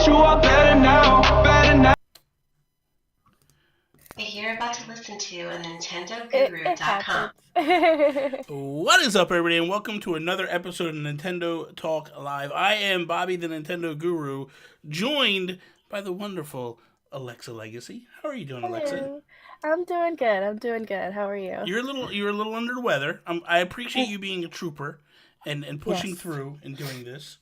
You are better now, better now. You're about to listen to a NintendoGuru.com. What is up, everybody, and welcome to another episode of Nintendo Talk Live. I am Bobby, the Nintendo Guru, joined by the wonderful Alexa Legacy. How are you doing, Alexa? I'm doing good. How are you? You're a little under the weather. I appreciate you being a trooper and pushing through and doing this.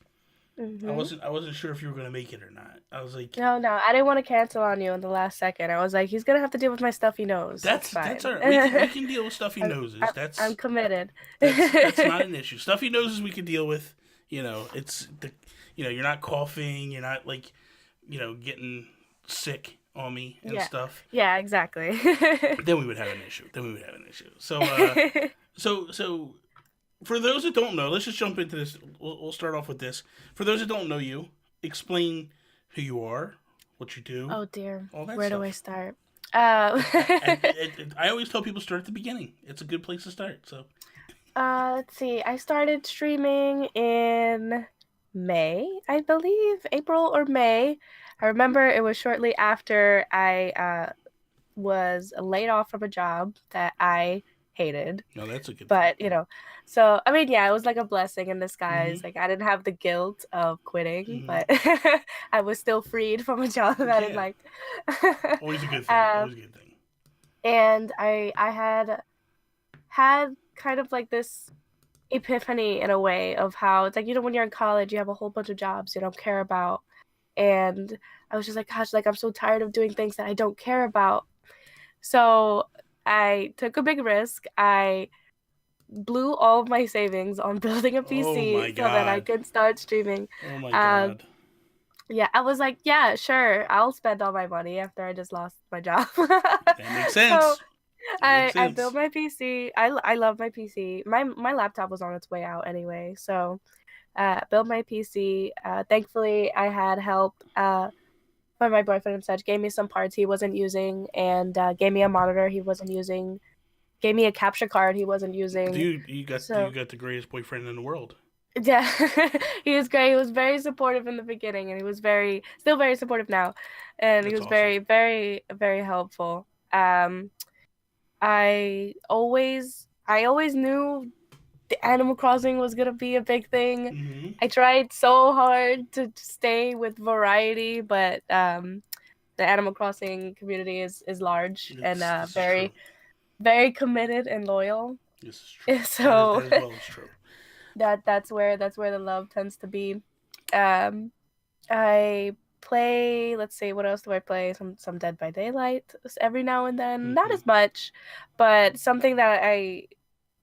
Mm-hmm. I wasn't sure if you were going to make it or not. I was like, no, I didn't want to cancel on you in the last second. I was like, he's gonna have to deal with my stuffy nose. That's fine. All right. We can deal with stuffy noses. I'm committed. That's not an issue. Stuffy noses we can deal with. You know, you're not coughing. You're not getting sick on me and stuff. Yeah, exactly. Then we would have an issue. So, so for those that don't know, let's just jump into this. We'll start off with this. For those that don't know you, explain who you are, what you do. Oh dear. All that Where stuff. do I start? I always tell people start at the beginning. It's a good place to start. So, let's see. I started streaming in May, I believe, April or May. I remember it was shortly after I was laid off from a job that I hated. No, that's a good thing. But, so, I mean, yeah, it was like a blessing in disguise. Mm-hmm. Like, I didn't have the guilt of quitting, but I was still freed from a job that I didn't like. Always a good thing. And I had kind of like this epiphany in a way of how it's like, when you're in college, you have a whole bunch of jobs you don't care about. And I was just like, gosh, like, I'm so tired of doing things that I don't care about. So I took a big risk. I blew all of my savings on building a Oh PC my so that I god. could start streaming. Oh my Um, god. yeah, I was like, yeah, sure, I'll spend all my money after I just lost my job. That makes So sense. That makes I built sense. my PC. I love my PC. My laptop was on its way out anyway, so built my PC. Thankfully, I had help from my boyfriend and such. Gave me some parts he wasn't using, and gave me a monitor he wasn't using. Gave me a capture card he wasn't using. You So got the greatest boyfriend in the world. yeah, he was great. He was very supportive in the beginning, and he was still very supportive now, and he That's was awesome. very helpful. Um, I always knew the Animal Crossing was gonna be a big thing. Hmm. I tried so hard to stay with variety, but the Animal Crossing community is large and This is true. very committed and loyal. This is true. So That is well is true. that's where the love tends to be. Um, I play. Let's see, what else do I play? Some Dead by Daylight every now and then. Not Hmm. as much, but something that I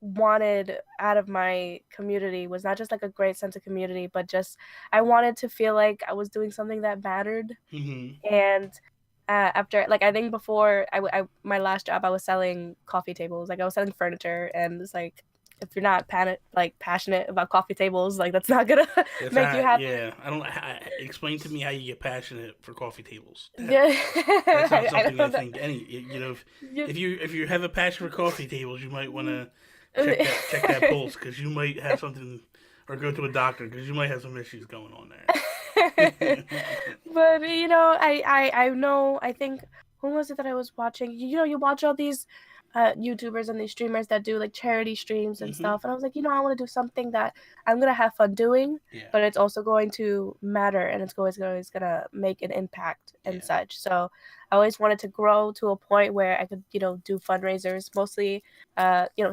wanted out of my community was not just like a great sense of community, but just I wanted to feel like I was doing something that mattered. Hmm. And after, like, I think before my last job, I was selling coffee tables. Like, I was selling furniture, and it's like, if you're not passionate about coffee tables, like, that's not gonna That's make you happy. yeah. I don't. Explain to me how you get passionate for coffee tables. Yeah, That's not I something I don't know. think any. You know, You- if you have a passion for coffee tables, you might want to check that pulse because you might have something, or go to a doctor because you might have some issues going on there. But I know, I think, who was it that I was watching? You watch all these YouTubers and these streamers that do like charity streams and Hmm. stuff, and I was like, I want to do something that I'm gonna have fun doing, Yeah. but it's also going to matter, and it's always gonna make an impact and Yeah. such. So I always wanted to grow to a point where I could do fundraisers, mostly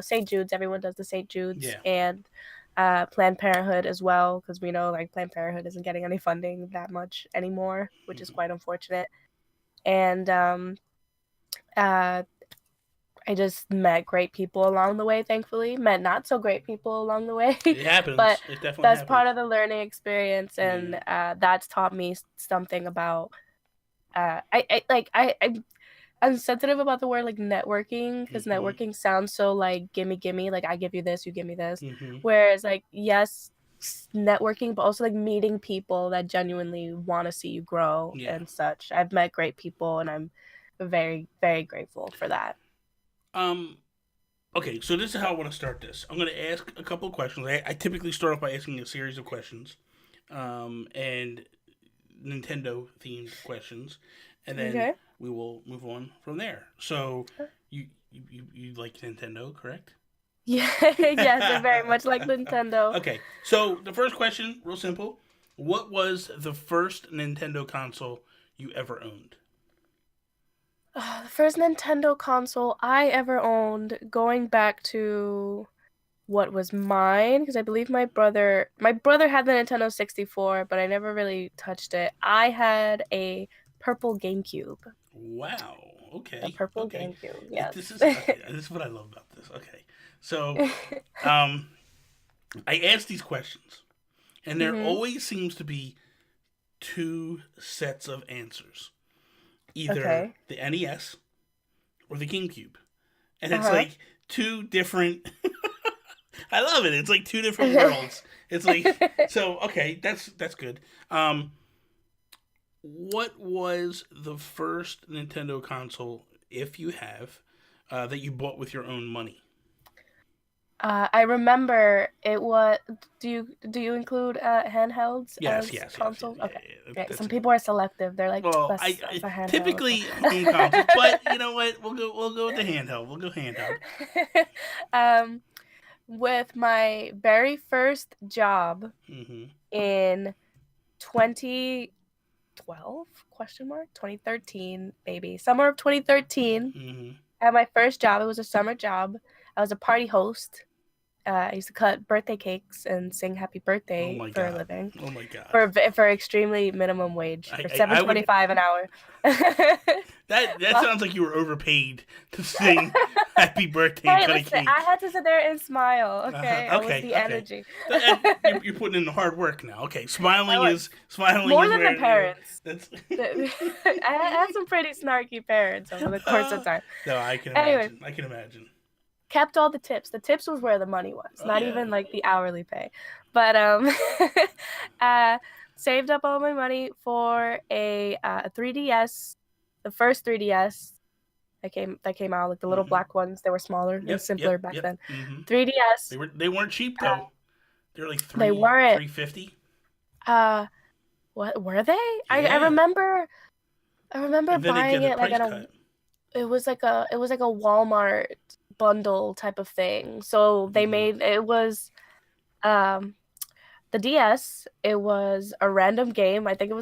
St. Jude's. Everyone does the St. Jude's, Yeah. and Planned Parenthood as well, because we know like Planned Parenthood isn't getting any funding that much anymore, which is quite unfortunate. And uh, I just met great people along the way, thankfully. Met not so great people along the way, It happens. but It definitely that's happens. part of the learning experience, and that's taught me something about. I'm sensitive about the word like networking, because networking sounds so like gimme, like I give you this, you give me this. Hmm. Whereas like, yes, networking, but also like meeting people that genuinely want to see you grow and such. I've met great people, and I'm very, very grateful for that. Okay, so this is how I want to start this. I'm going to ask a couple of questions. I typically start off by asking a series of questions, and Nintendo themed questions, and then Okay. we will move on from there. So, you like Nintendo, correct? Yeah, yes, I very much like Nintendo. Okay, so the first question, real simple. What was the first Nintendo console you ever owned? The first Nintendo console I ever owned, going back to what was mine, because I believe my brother had the Nintendo 64, but I never really touched it. I had a purple GameCube. Wow. A Okay. purple Okay. GameCube, yes. This is okay. This is what I love about this. Okay. So, um, I ask these questions, and there Mhm. always seems to be two sets of answers: either Okay. the NES or the GameCube, and it's Uh-huh. like two different. I love it. It's like two different worlds. It's like so. Okay, that's good. What was the first Nintendo console, if you have, that you bought with your own money? I remember it was. Do you include handhelds Yes, as yes, consoles? yeah, Okay. yeah, Yeah, that's some a- people are selective. They're like, Well, that's I a handheld. typically home consoles, but you know what? We'll go with the handheld. We'll go handheld. um, with my very first job Hmm. in 2012 question mark 2013, maybe summer of 2013. Hmm. At my first job, it was a summer job. I was a party host I used to cut birthday cakes and sing happy Oh birthday my for a god. living Oh my god. for extremely minimum wage for I would. $7.25 an hour. That Well, sounds like you were overpaid to sing "Happy Birthday" and hey, cut a listen, cake. I had to sit there and smile. Okay, I was Okay, the okay. energy. You're putting in the hard work now. Okay, smiling I is smiling More is than where, the parents. That's I had some pretty snarky parents over the course of time. no, I can Anyway, imagine. I can imagine. kept all the tips. The tips was where the money was, Oh not yeah. even like the hourly pay. But saved up all my money for a 3DS, the first 3DS that came out, like the little black ones. They were smaller and simpler back then. Mm-hmm. 3DS. They weren't cheap though. They were like They weren't. $350. What were they? I Yeah. remember And then they buying get a it like price at cut. it was like a Walmart bundle type of thing. So they Mhm. made it was the DS. It was a random game. I think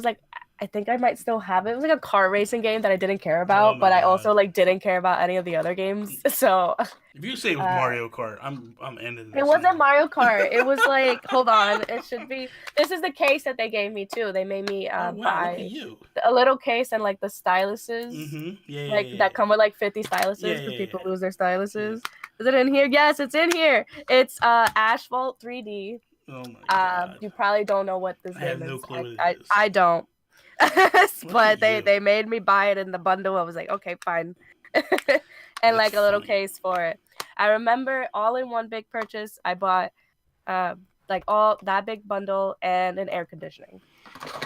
I might still have it. It was like a car racing game that I didn't care about, my but I God. also like didn't care about any of the other games. So If you say it was Mario Kart, I'm ending this. it wasn't now. Mario Kart. It was like, hold on, it should be. This is the case that they gave me too. They made me Oh wow, look buy at you. a little case and like the styluses. Mm-hmm. Yeah, Like yeah. that come with like 50 styluses Yeah, because yeah, people yeah. lose their styluses. Is it in here? Yes, it's in here. It's Asphalt 3D. Oh my god. You probably don't know what this I game have is. no clue what it I, is. I don't. at But you. they made me buy it in the bundle. I was like, okay, fine. And like a little funny. case for it. I remember all in one big purchase. I bought like all that big bundle and an air conditioning.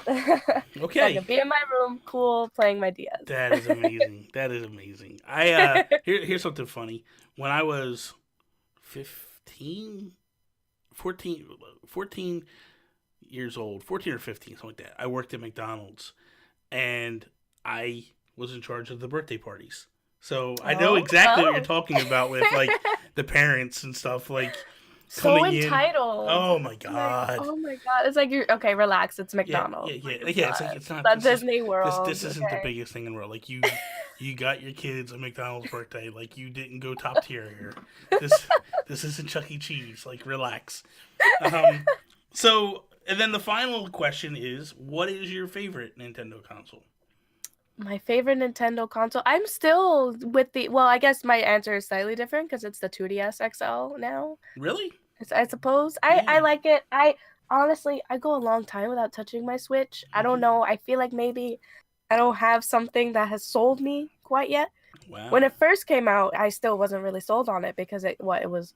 So I Okay. could be in my room, cool, playing my DS. That is amazing. That is amazing. Here's something funny. When I was 14 years old, 14 or 15, something like that, I worked at McDonald's and I was in charge of the birthday parties. So I know exactly what you're talking about with like the parents and stuff like so coming entitled. in. Oh my god. Oh my god. It's like you're okay, relax. It's McDonald's. Yeah. It's not That's Disney World. This isn't the biggest thing in the world. Like you got your kids a McDonald's birthday. Like you didn't go top tier here. This isn't Chuck E. Cheese. Like relax. So and then the final question is, what is your favorite Nintendo console? My favorite Nintendo console. I'm still with I guess my answer is slightly different because it's the 2DS XL now. Really? I suppose. I like it. I honestly go a long time without touching my Switch. I don't know. I feel like maybe I don't have something that has sold me quite yet. Wow. When it first came out, I still wasn't really sold on it because it was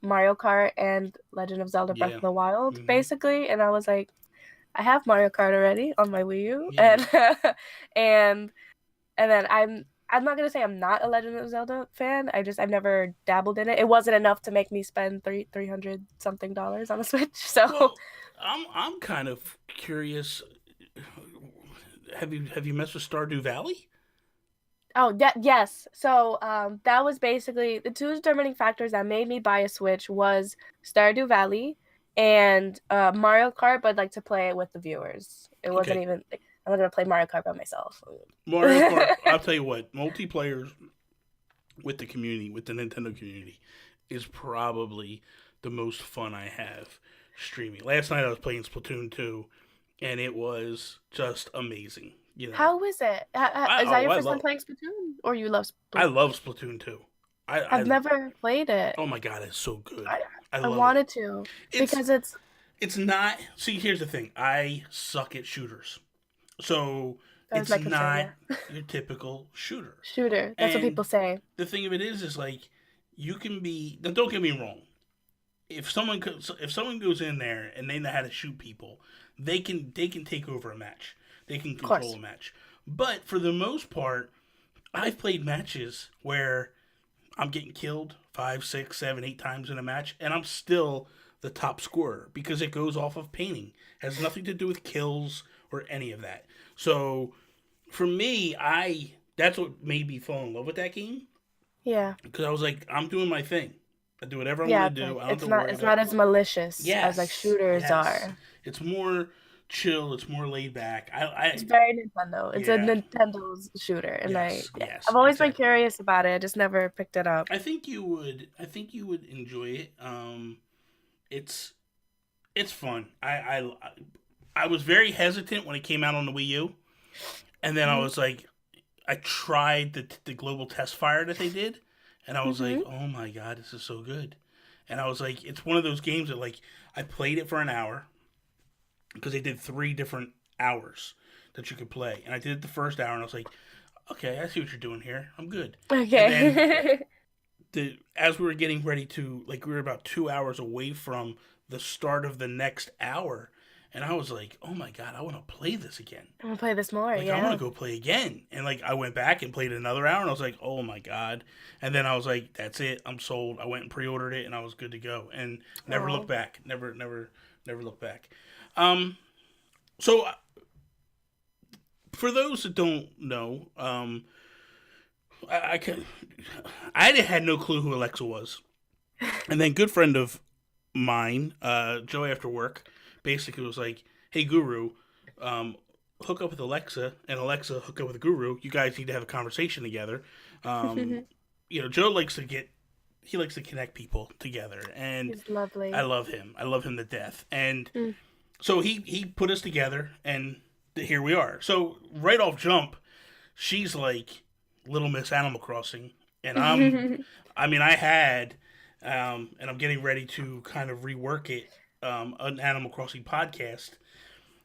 Mario Kart and Legend of Zelda Breath of the Wild, basically, and I was like, I have Mario Kart already on my Wii U, and then I'm not gonna say I'm not a Legend of Zelda fan. I've never dabbled in it. It wasn't enough to make me spend $300 something on a Switch. So well, I'm kind of curious. Have you messed with Stardew Valley? Oh, yes. So that was basically the two determining factors that made me buy a Switch was Stardew Valley and Mario Kart, but like to play it with the viewers. It wasn't even. I'm not gonna play Mario Kart by myself. Mario Kart. I'll tell you what. Multiplayer with the community, with the Nintendo community, is probably the most fun I have streaming. Last night I was playing Splatoon 2, and it was just amazing. You know. How is it? Is that your first time playing Splatoon, or you love Splatoon? I love Splatoon 2. I've never played it. Oh my god, it's so good. I wanted to because it's not. See, here's the thing. I suck at shooters, so it's not your typical shooter. That's what people say. The thing of it is like you can be. Now, don't get me wrong. If someone goes in there and they know how to shoot people, they can take over a match. They can control a match. But for the most part, I've played matches where I'm getting killed 5, 6, 7, 8 times in a match, and I'm still the top scorer because it goes off of painting. It has nothing to do with kills or any of that. So for me, that's what made me fall in love with that game. Yeah. Because I was like, I'm doing my thing. I do whatever I want to do. I don't it's not as malicious as like shooters are. It's more chill. It's more laid back. It's very Nintendo. It's a Yeah. Nintendo's shooter, and Yes, yes, I've always been exactly. curious about it. I just never picked it up. I think you would. I think you would enjoy it. It's it's fun. I was very hesitant when it came out on the Wii U, and then I Mhm. was like, I tried the global test fire that they did, and I was like, Mhm. oh my god, this is so good. And I was like, it's one of those games that like I played it for an hour because they did 3 different hours that you could play, and I did it the first hour, and I was like, okay, I see what you're doing here. I'm good. And then Okay. as we were getting ready to like we were about 2 hours away from the start of the next hour, and I was like, oh my god, I want to play this again. I'm gonna play this more. Like I want Yeah. to go play again. And like I went back and played another hour, and I was like, oh my god. And then I was like, that's it, I'm sold. I went and pre-ordered it, and I was good to go, and never looked Oh. back. Never looked back. um so for those that don't know, I can I had no clue who Alexa was. And then good friend of mine, Joe after work, basically was like, "Hey Guru, hook up with Alexa, and Alexa hook up with Guru. You guys need to have a conversation together." Um, Joe he likes to connect people together, and He's lovely. I love him. I love him to death. And Mm. so he put us together, and here we are. So right off jump, she's like Little Miss Animal Crossing, and I had, and I'm getting ready to kind of rework it, an Animal Crossing podcast,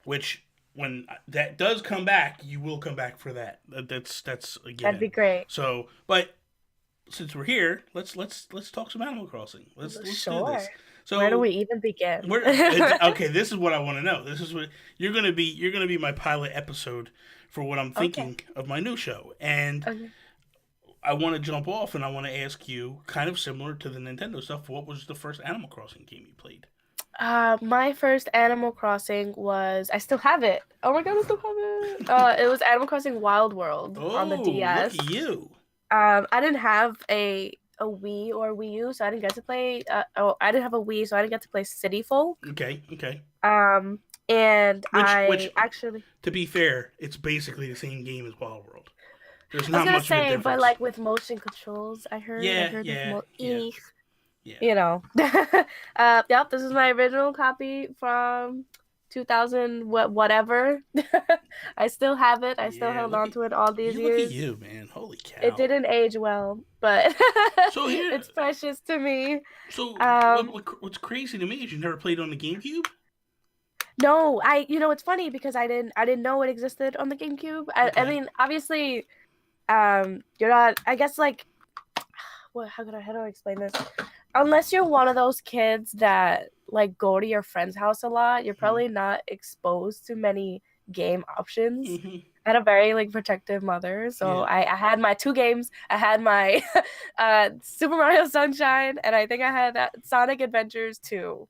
which when that does come back, you will come back for that. That's a given. That'd be great. So, but since we're here, let's talk some Animal Crossing. Let's do Sure. this. So Where do we even begin? okay, this is what I want to know. This is what you're gonna be my pilot episode for what I'm thinking of my new show, and Okay. I want to jump off and I want to ask you, kind of similar to the Nintendo stuff, what was the first Animal Crossing game you played? My first Animal Crossing was I still have it. Oh my god, I still have it. It was Animal Crossing Wild World on the DS. Look at you! I didn't have a Wii or Wii U, so I didn't get to play. I didn't have a Wii, so I didn't get to play City Folk. Okay. And Which, actually, to be fair, it's basically the same game as Wild World. There's I was not gonna much of a say, difference. but like with motion controls, I heard. Yeah, I heard yeah, with yeah. Yeah. You know. Yep. This is my original copy from 2000 whatever. I still have it. I still Yeah, held look on at- to it all these Look years. at you, man! Holy cow! It didn't age well, but So here- it's precious to me. So Um, what's crazy to me is you never played on the GameCube. No, it's funny because I didn't know it existed on the GameCube. I Okay. mean, obviously, you're not. I guess like, how do I explain this? Unless you're one of those kids that like go to your friend's house a lot, you're probably not exposed to many game options. Mm-hmm. I had a very like protective mother, so Yeah. I had my 2 games. I had my Super Mario Sunshine, and I think I had Sonic Adventures 2,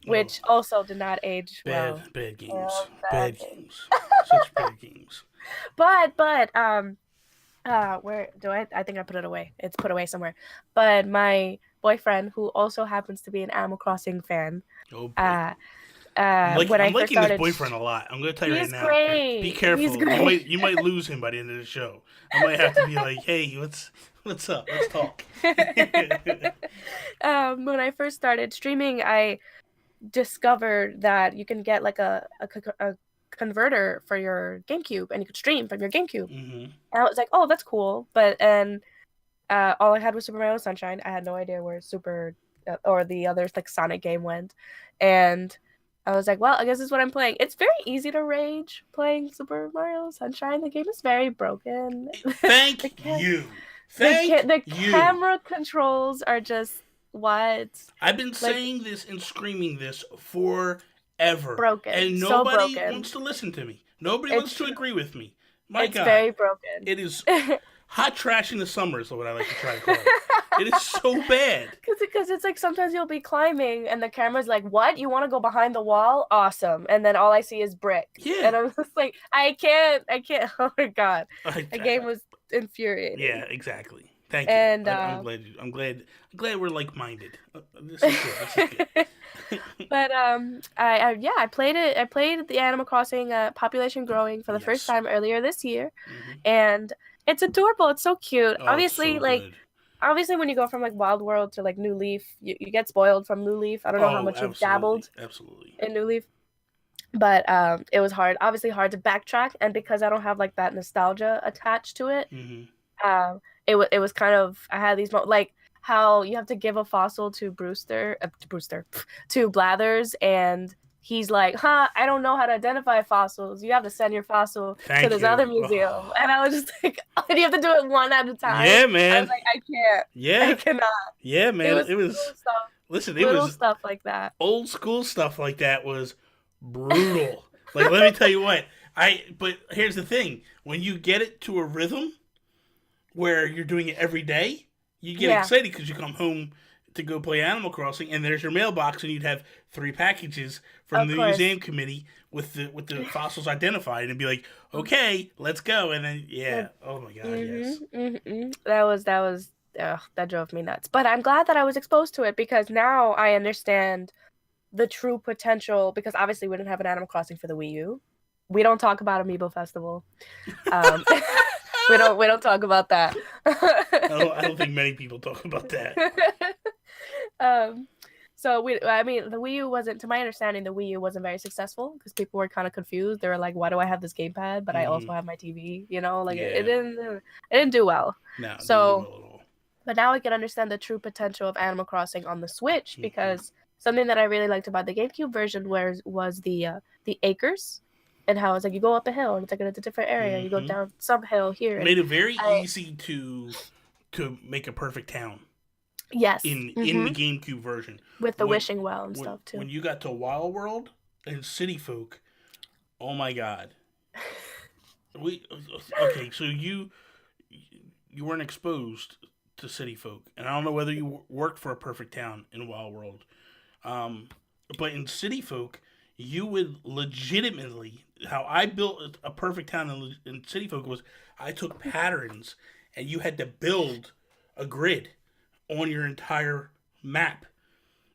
which also did not age well. Bad games. Yeah, Bad bad games. Such bad games. But where do I think I put it away. It's put away somewhere. But my boyfriend, who also happens to be an Animal Crossing fan, Oh boy. when I I'm first liking started, this boyfriend a lot. I'm gonna tell you right he's now. great. Be careful. He's great. You might lose him by the end of the show. I might have to be like, hey, what's up? Let's talk. When I first started streaming, I discovered that you can get like a converter for your GameCube, and you could stream from your GameCube. Mm-hmm. And I was like, oh, that's cool. But all I had was Super Mario Sunshine. I had no idea where Super or the other like Sonic game went, and I was like, well, I guess this is what I'm playing. It's very easy to rage playing Super Mario Sunshine. The game is very broken. Thank you. Thank the you. camera controls are just what I've been saying this and screaming this forever. Broken. And So nobody broken. wants to listen to me. Nobody It's wants to true. agree with me. My it's God. very broken. It is hot trash in the summer is what I like to try to call it. It is so bad. Because it's like sometimes you'll be climbing and the camera's like, what? You want to go behind the wall? Awesome. And then all I see is brick. Yeah. And I'm just like, I can't. Oh my God. The The game was infuriating. Yeah, exactly. Thank you. And, I'm glad we're like-minded. This is good. This is good. But I played it. I played the Animal Crossing Population Growing for the first Yes. time earlier this year, Mhm. and it's adorable. It's so cute. Oh, Obviously, it's so like good. obviously when you go from like Wild World to like New Leaf, you get spoiled from New Leaf. I don't know how much you've dabbled Absolutely. in New Leaf, but it was hard. Obviously hard to backtrack, and because I don't have like that nostalgia attached to it, it was kind of I had these like how you have to give a fossil to to Blathers, and he's like, "Huh, I don't know how to identify fossils. You have to send your fossil to this other museum." Oh. And I was just like, "Oh, and you have to do it one at a time." Yeah, man. I was like, "I can't. Yeah. I cannot." Yeah, man. It was little stuff. listen, it Little was stuff like that. old school stuff like that was brutal. Like, let me tell you what. But here's the thing. When you get it to a rhythm where you're doing it every day, you get excited because you come home to go play Animal Crossing, and there's your mailbox, and you'd have 3 packages from the museum committee with the fossils identified, and it'd be like, okay, let's go, and then oh my god, yes, that drove me nuts. But I'm glad that I was exposed to it because now I understand the true potential. Because obviously we didn't have an Animal Crossing for the Wii U. We don't talk about Amiibo Festival. We don't talk about that. I don't think many people talk about that. So the Wii U wasn't, to my understanding, the Wii U wasn't very successful because people were kind of confused. They were like, "Why do I have this gamepad? But I also have my TV." You know, like it didn't do well. No. So, it didn't do well at all. but now I can understand the true potential of Animal Crossing on the Switch because something that I really liked about the GameCube version was the acres. And how it's like you go up a hill and it's like in a different area. You go down some hill here. It made it very easy to make a perfect town. Yes. In the GameCube version. With the wishing well and stuff too. When you got to Wild World and City Folk, oh my god. So you weren't exposed to City Folk, and I don't know whether you worked for a perfect town in Wild World, but in City Folk, you would legitimately, how I built a perfect town in City Folk was I took patterns and you had to build a grid on your entire map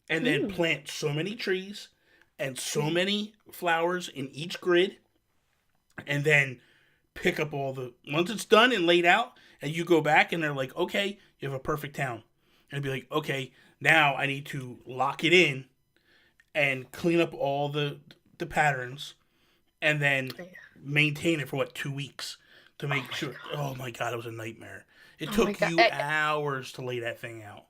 and then plant so many trees and so many flowers in each grid and then pick up once it's done and laid out and you go back and they're like, okay, you have a perfect town. And it'd be like, okay, now I need to lock it in and clean up all the patterns, and then maintain it for 2 weeks to make sure. Oh my god, it was a nightmare. It took you hours to lay that thing out.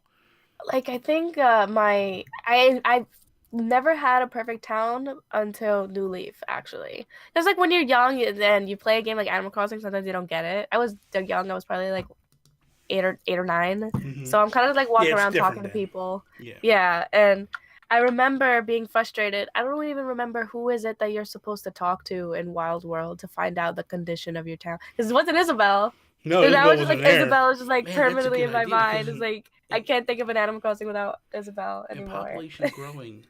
Like I think I never had a perfect town until New Leaf. Actually, it's like when you're young and you play a game like Animal Crossing, sometimes you don't get it. I was young. I was probably like 8 or 9, so I'm kind of like walking around talking to people. Yeah, and I remember being frustrated. I don't even remember who is it that you're supposed to talk to in Wild World to find out the condition of your town. Because it wasn't Isabelle. No, Isabelle was just like there. Isabelle is just like permanently in my mind. It's Because like I can't think of an Animal Crossing without Isabelle in anymore. Population Growing,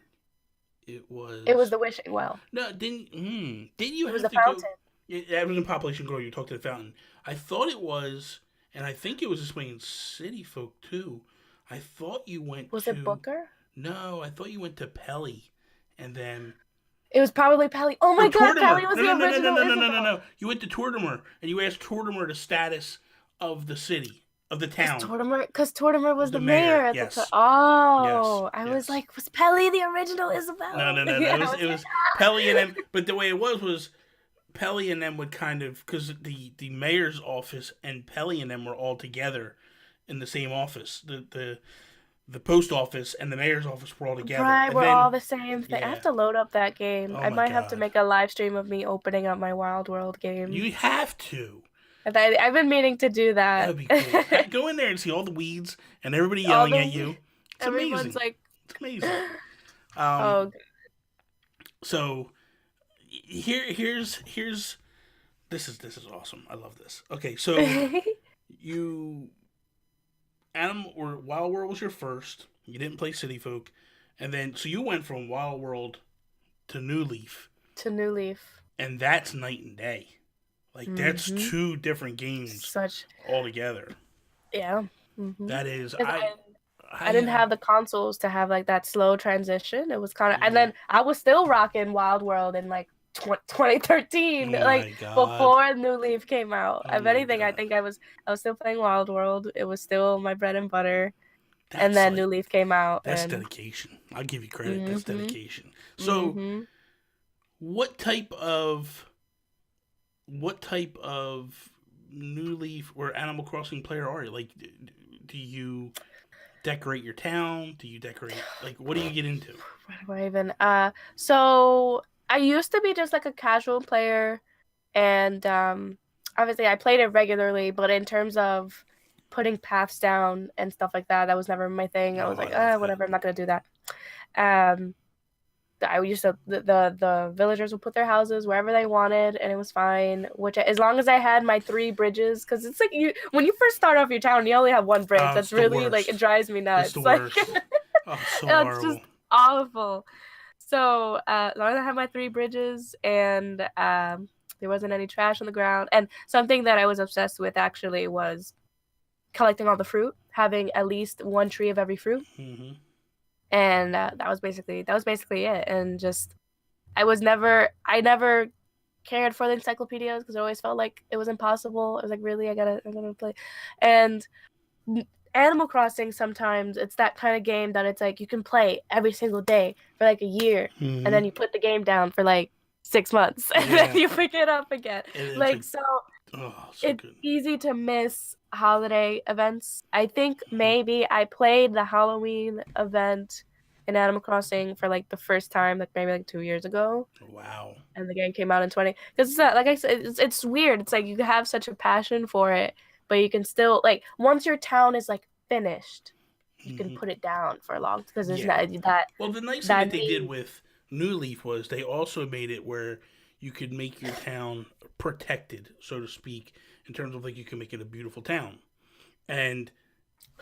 it was the wishing well. No, didn't you It have was the to fountain. go? That was in Population Growing. You talked to the fountain. I thought it was, and I think it was this way in City Folk too. I thought you went Was to... it Booker? No, I thought you went to Pelly, and then... It was probably Pelly. Oh my god, Pelly was the original Isabelle. No. You went to Tortimer, and you asked Tortimer the status of the city, of the town. Because Tortimer was the mayor at the time. Oh, I was like, was Pelly the original Isabelle? No. It was Pelly and them. But the way it was Pelly and them would kind of... Because the mayor's office and Pelly and them were all together in the same office. The post office and the mayor's office were all together. Right, we're all the same thing. Yeah. I have to load up that game. I might have to make a live stream of me opening up my Wild World game. You have to. I've been meaning to do that. That would be cool. Go in there and see all the weeds and everybody yelling at you. It's Everyone's amazing. It's amazing. So here's this is awesome. I love this. Okay, so Wild World was your first. You didn't play City Folk, and then so you went from Wild World to New Leaf. And that's night and day. Like that's 2 different games altogether. Yeah. That is I didn't have the consoles to have like that slow transition. It was kind of, and Yeah. then I was still rocking Wild World in like 2013, Oh my like God. before New Leaf came out. Oh If my anything, I God. think I was still playing Wild World. It was still my bread and butter. And That's then like, New Leaf came out, that's and dedication. I'll give you credit. That's hmm dedication. So, hmm what type of New Leaf or Animal Crossing player are you? Like, do you decorate your town? Do you decorate, like, what do you get into? where do I even? So I used to be just like a casual player, and obviously I played it regularly, but in terms of putting paths down and stuff like that, that was never my thing. I Oh, was like, I love that. whatever, I'm not gonna do that. Um, I used to the villagers would put their houses wherever they wanted, and it was fine. Which as long as I had my 3 bridges, because it's like when you first start off your town, you only have 1 bridge. Oh, it's That's the really like it worst. drives me nuts. It's the Like worst. Oh, it's so it's horrible. just awful. So as long as I had my 3 bridges and there wasn't any trash on the ground, and something that I was obsessed with actually was collecting all the fruit, having at least 1 tree of every fruit. Hmm. And that was basically it. And just I never cared for the encyclopedias because I always felt like it was impossible. I was like, really, I gotta play. And Animal Crossing, sometimes it's that kind of game that it's like you can play every single day for like a year, Hmm. and then you put the game down for like 6 months, and Yeah. then you pick it up again. And it's Like so, oh, so it's good. easy to miss holiday events. I think maybe I played the Halloween event in Animal Crossing for like the first time, like maybe like 2 years ago, Wow. and the game came out in 20. Because like I said, it's weird. It's like you have such a passion for it, but you can still like once your town is like finished, you can Mhm. put it down for a long because there's Yeah. not that. Well, the nice thing that that they did need- with New Leaf was they also made it where you could make your town protected, so to speak, in terms of like you can make it a beautiful town, and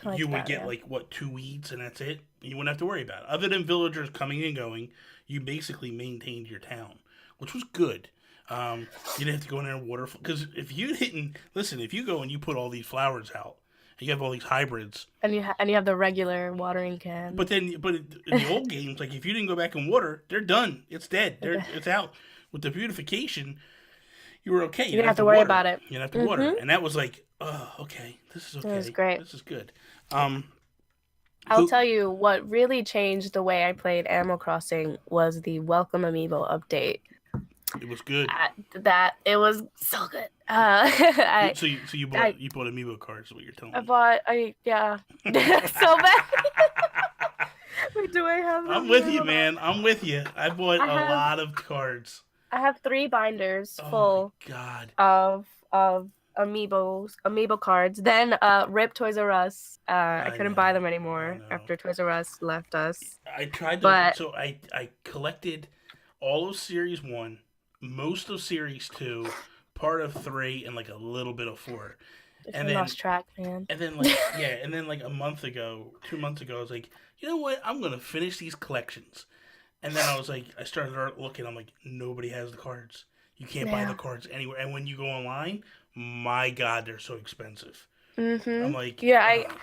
I like you would that, get yeah. like what 2 weeds and that's it. You wouldn't have to worry about it. Other than villagers coming and going, you basically maintained your town, which was good. You didn't have to go in there and water because if you didn't listen, if you go and you put all these flowers out and you have all these hybrids, and you have the regular watering can. but in the old games, like if you didn't go back and water, they're done. It's dead. It's out. With the beautification, you were okay. You didn't have to worry water. about it. You didn't have to water, and that was like, oh, okay, this is okay. was great. This is good. I'll tell you what really changed the way I played Animal Crossing was the Welcome Amiibo update. It was good. That it was so good. So you bought amiibo cards. Is what you're telling me? Yeah, so bad. Wait, do I have? I'm them with here? you, Hold on. man. I'm with you. I bought I a have- lot of cards. I have 3 binders Oh full my god. of amiibo cards. Then Rip Toys R Us. I couldn't know, buy them I anymore know. after Toys R Us left us. I tried to. But- So I collected all of Series 1, most of Series 2, part of 3, and like a little bit of 4. Just And then- lost track, man. And then like and then like a month ago, 2 months ago, I was like, you know what? I'm gonna finish these collections. And then I started looking. I'm like, nobody has the cards. You can't buy Yeah. the cards anywhere. And when you go online, my God, they're so expensive. Mm-hmm. I'm like, Yeah, ugh.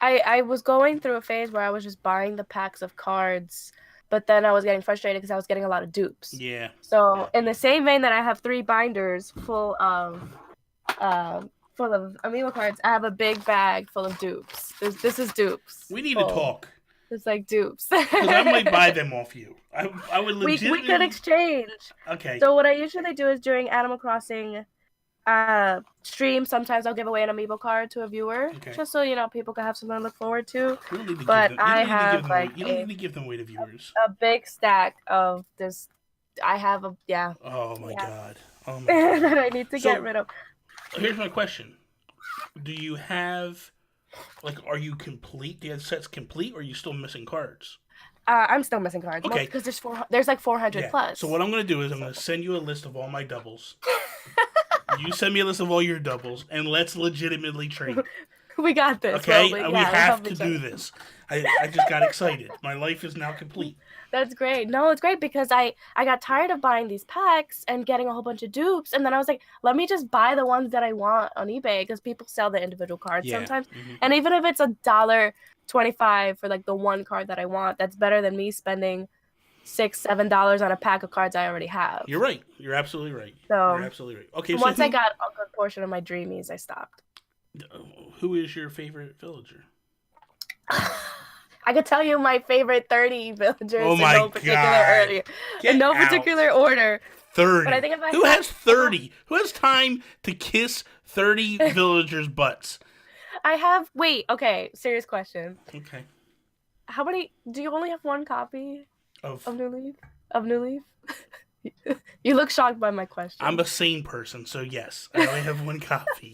I was going through a phase where I was just buying the packs of cards, but then I was getting frustrated because I was getting a lot of dupes. Yeah. So in the same vein that I have 3 binders full of amiibo cards, I have a big bag full of dupes. This is dupes. We need full. to talk It's like dupes. because I might buy them off you. I would we legitimately. could exchange. Okay. So what I usually do is during Animal Crossing stream, sometimes I'll give away an amiibo card to a viewer, Okay. just so people can have something to look forward to. You don't need to but give them, you I don't need to have, give them like, away. You don't need to give them away to viewers. A big stack of this. I have Oh my Yeah. God. Oh my God. that I need to So- get rid of. Here's my question: do you have, like, are you complete? Do you have sets complete, or are you still missing cards? I'm still missing cards. Okay. Because there's like 400 Yeah. plus. So what I'm gonna do is I'm gonna send you a list of all my doubles. You send me a list of all your doubles, and let's legitimately trade. We got this. Okay, Roman. we Yeah, have help to each do other. this. I just got excited. My life is now complete. That's great. No, it's great because I got tired of buying these packs and getting a whole bunch of dupes, and then I was like, let me just buy the ones that I want on eBay because people sell the individual cards Yeah. sometimes. Mhm. And even if it's $1 $25 for like the one card that I want. That's better than me spending $6-7 on a pack of cards I already have. You're right. You're absolutely right. So, You're absolutely right. Okay, once so I got a good portion of my dreamies, I stopped. who is your favorite villager? I could tell you my favorite 30 villagers Oh my in no particular order. In no particular order. 30. But I think if I Who has 30? Who has time to kiss 30 villagers' butts? I have. Wait. Okay. Serious question. Okay. How many? Do you only have one copy Of of New Leaf? Of New Leaf? You look shocked by my question. I'm a sane person, so yes, I only have one copy.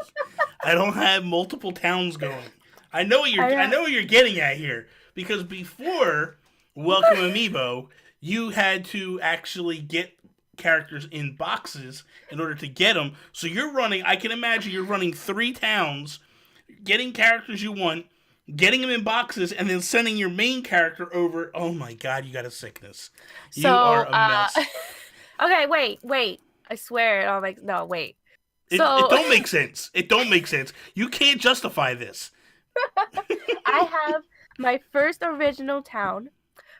I don't have multiple towns going. I know what you're getting at here, because before Welcome Amiibo, you had to actually get characters in boxes in order to get them. So you're running. I can imagine you're running 3 towns, getting characters you want, getting them in boxes, and then sending your main character over. Oh my God, you got a sickness. You are a mess. Okay, wait. I swear. Oh my, no, wait. It don't make sense. It don't make sense. You can't justify this. I have my first original town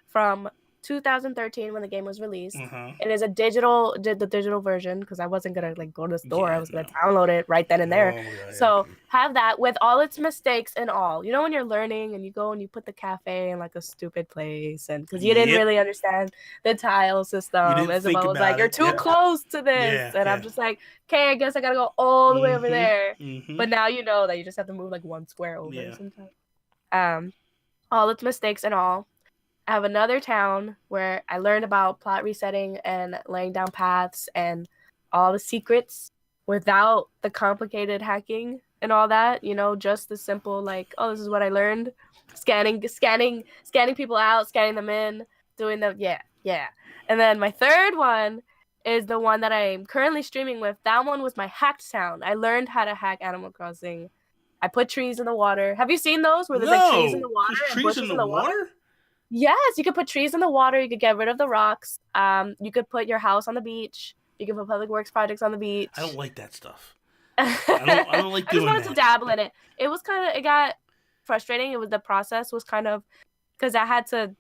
from 2013 when the game was released. It is the digital version because I wasn't gonna like go to the store. I was gonna download it right then and there. So have that with all its mistakes and all. You know when you're learning and you go and you put the cafe in like a stupid place and because you didn't really understand the tile system. Isabel was like, "You're too close to this," and I'm just like, "Okay, I guess I gotta go all the way over there." But now you know that you just have to move like one square over sometimes. All its mistakes and all. I have another town where I learned about plot resetting and laying down paths and all the secrets without the complicated hacking and all that, you know, just the simple like, oh, this is what I learned. Scanning people out, scanning them in, doing the yeah. And then my third one is the one that I'm currently streaming with. That one was my hacked town. I learned how to hack Animal Crossing. I put trees in the water. Have you seen those where there's like trees in the water and bushes in the water? Yes, you could put trees in the water. You could get rid of the rocks. You could put your house on the beach. You could put public works projects on the beach. I don't like that stuff. I don't like doing that. I just wanted to dabble in it. It got frustrating. The process was kind of, because I had to,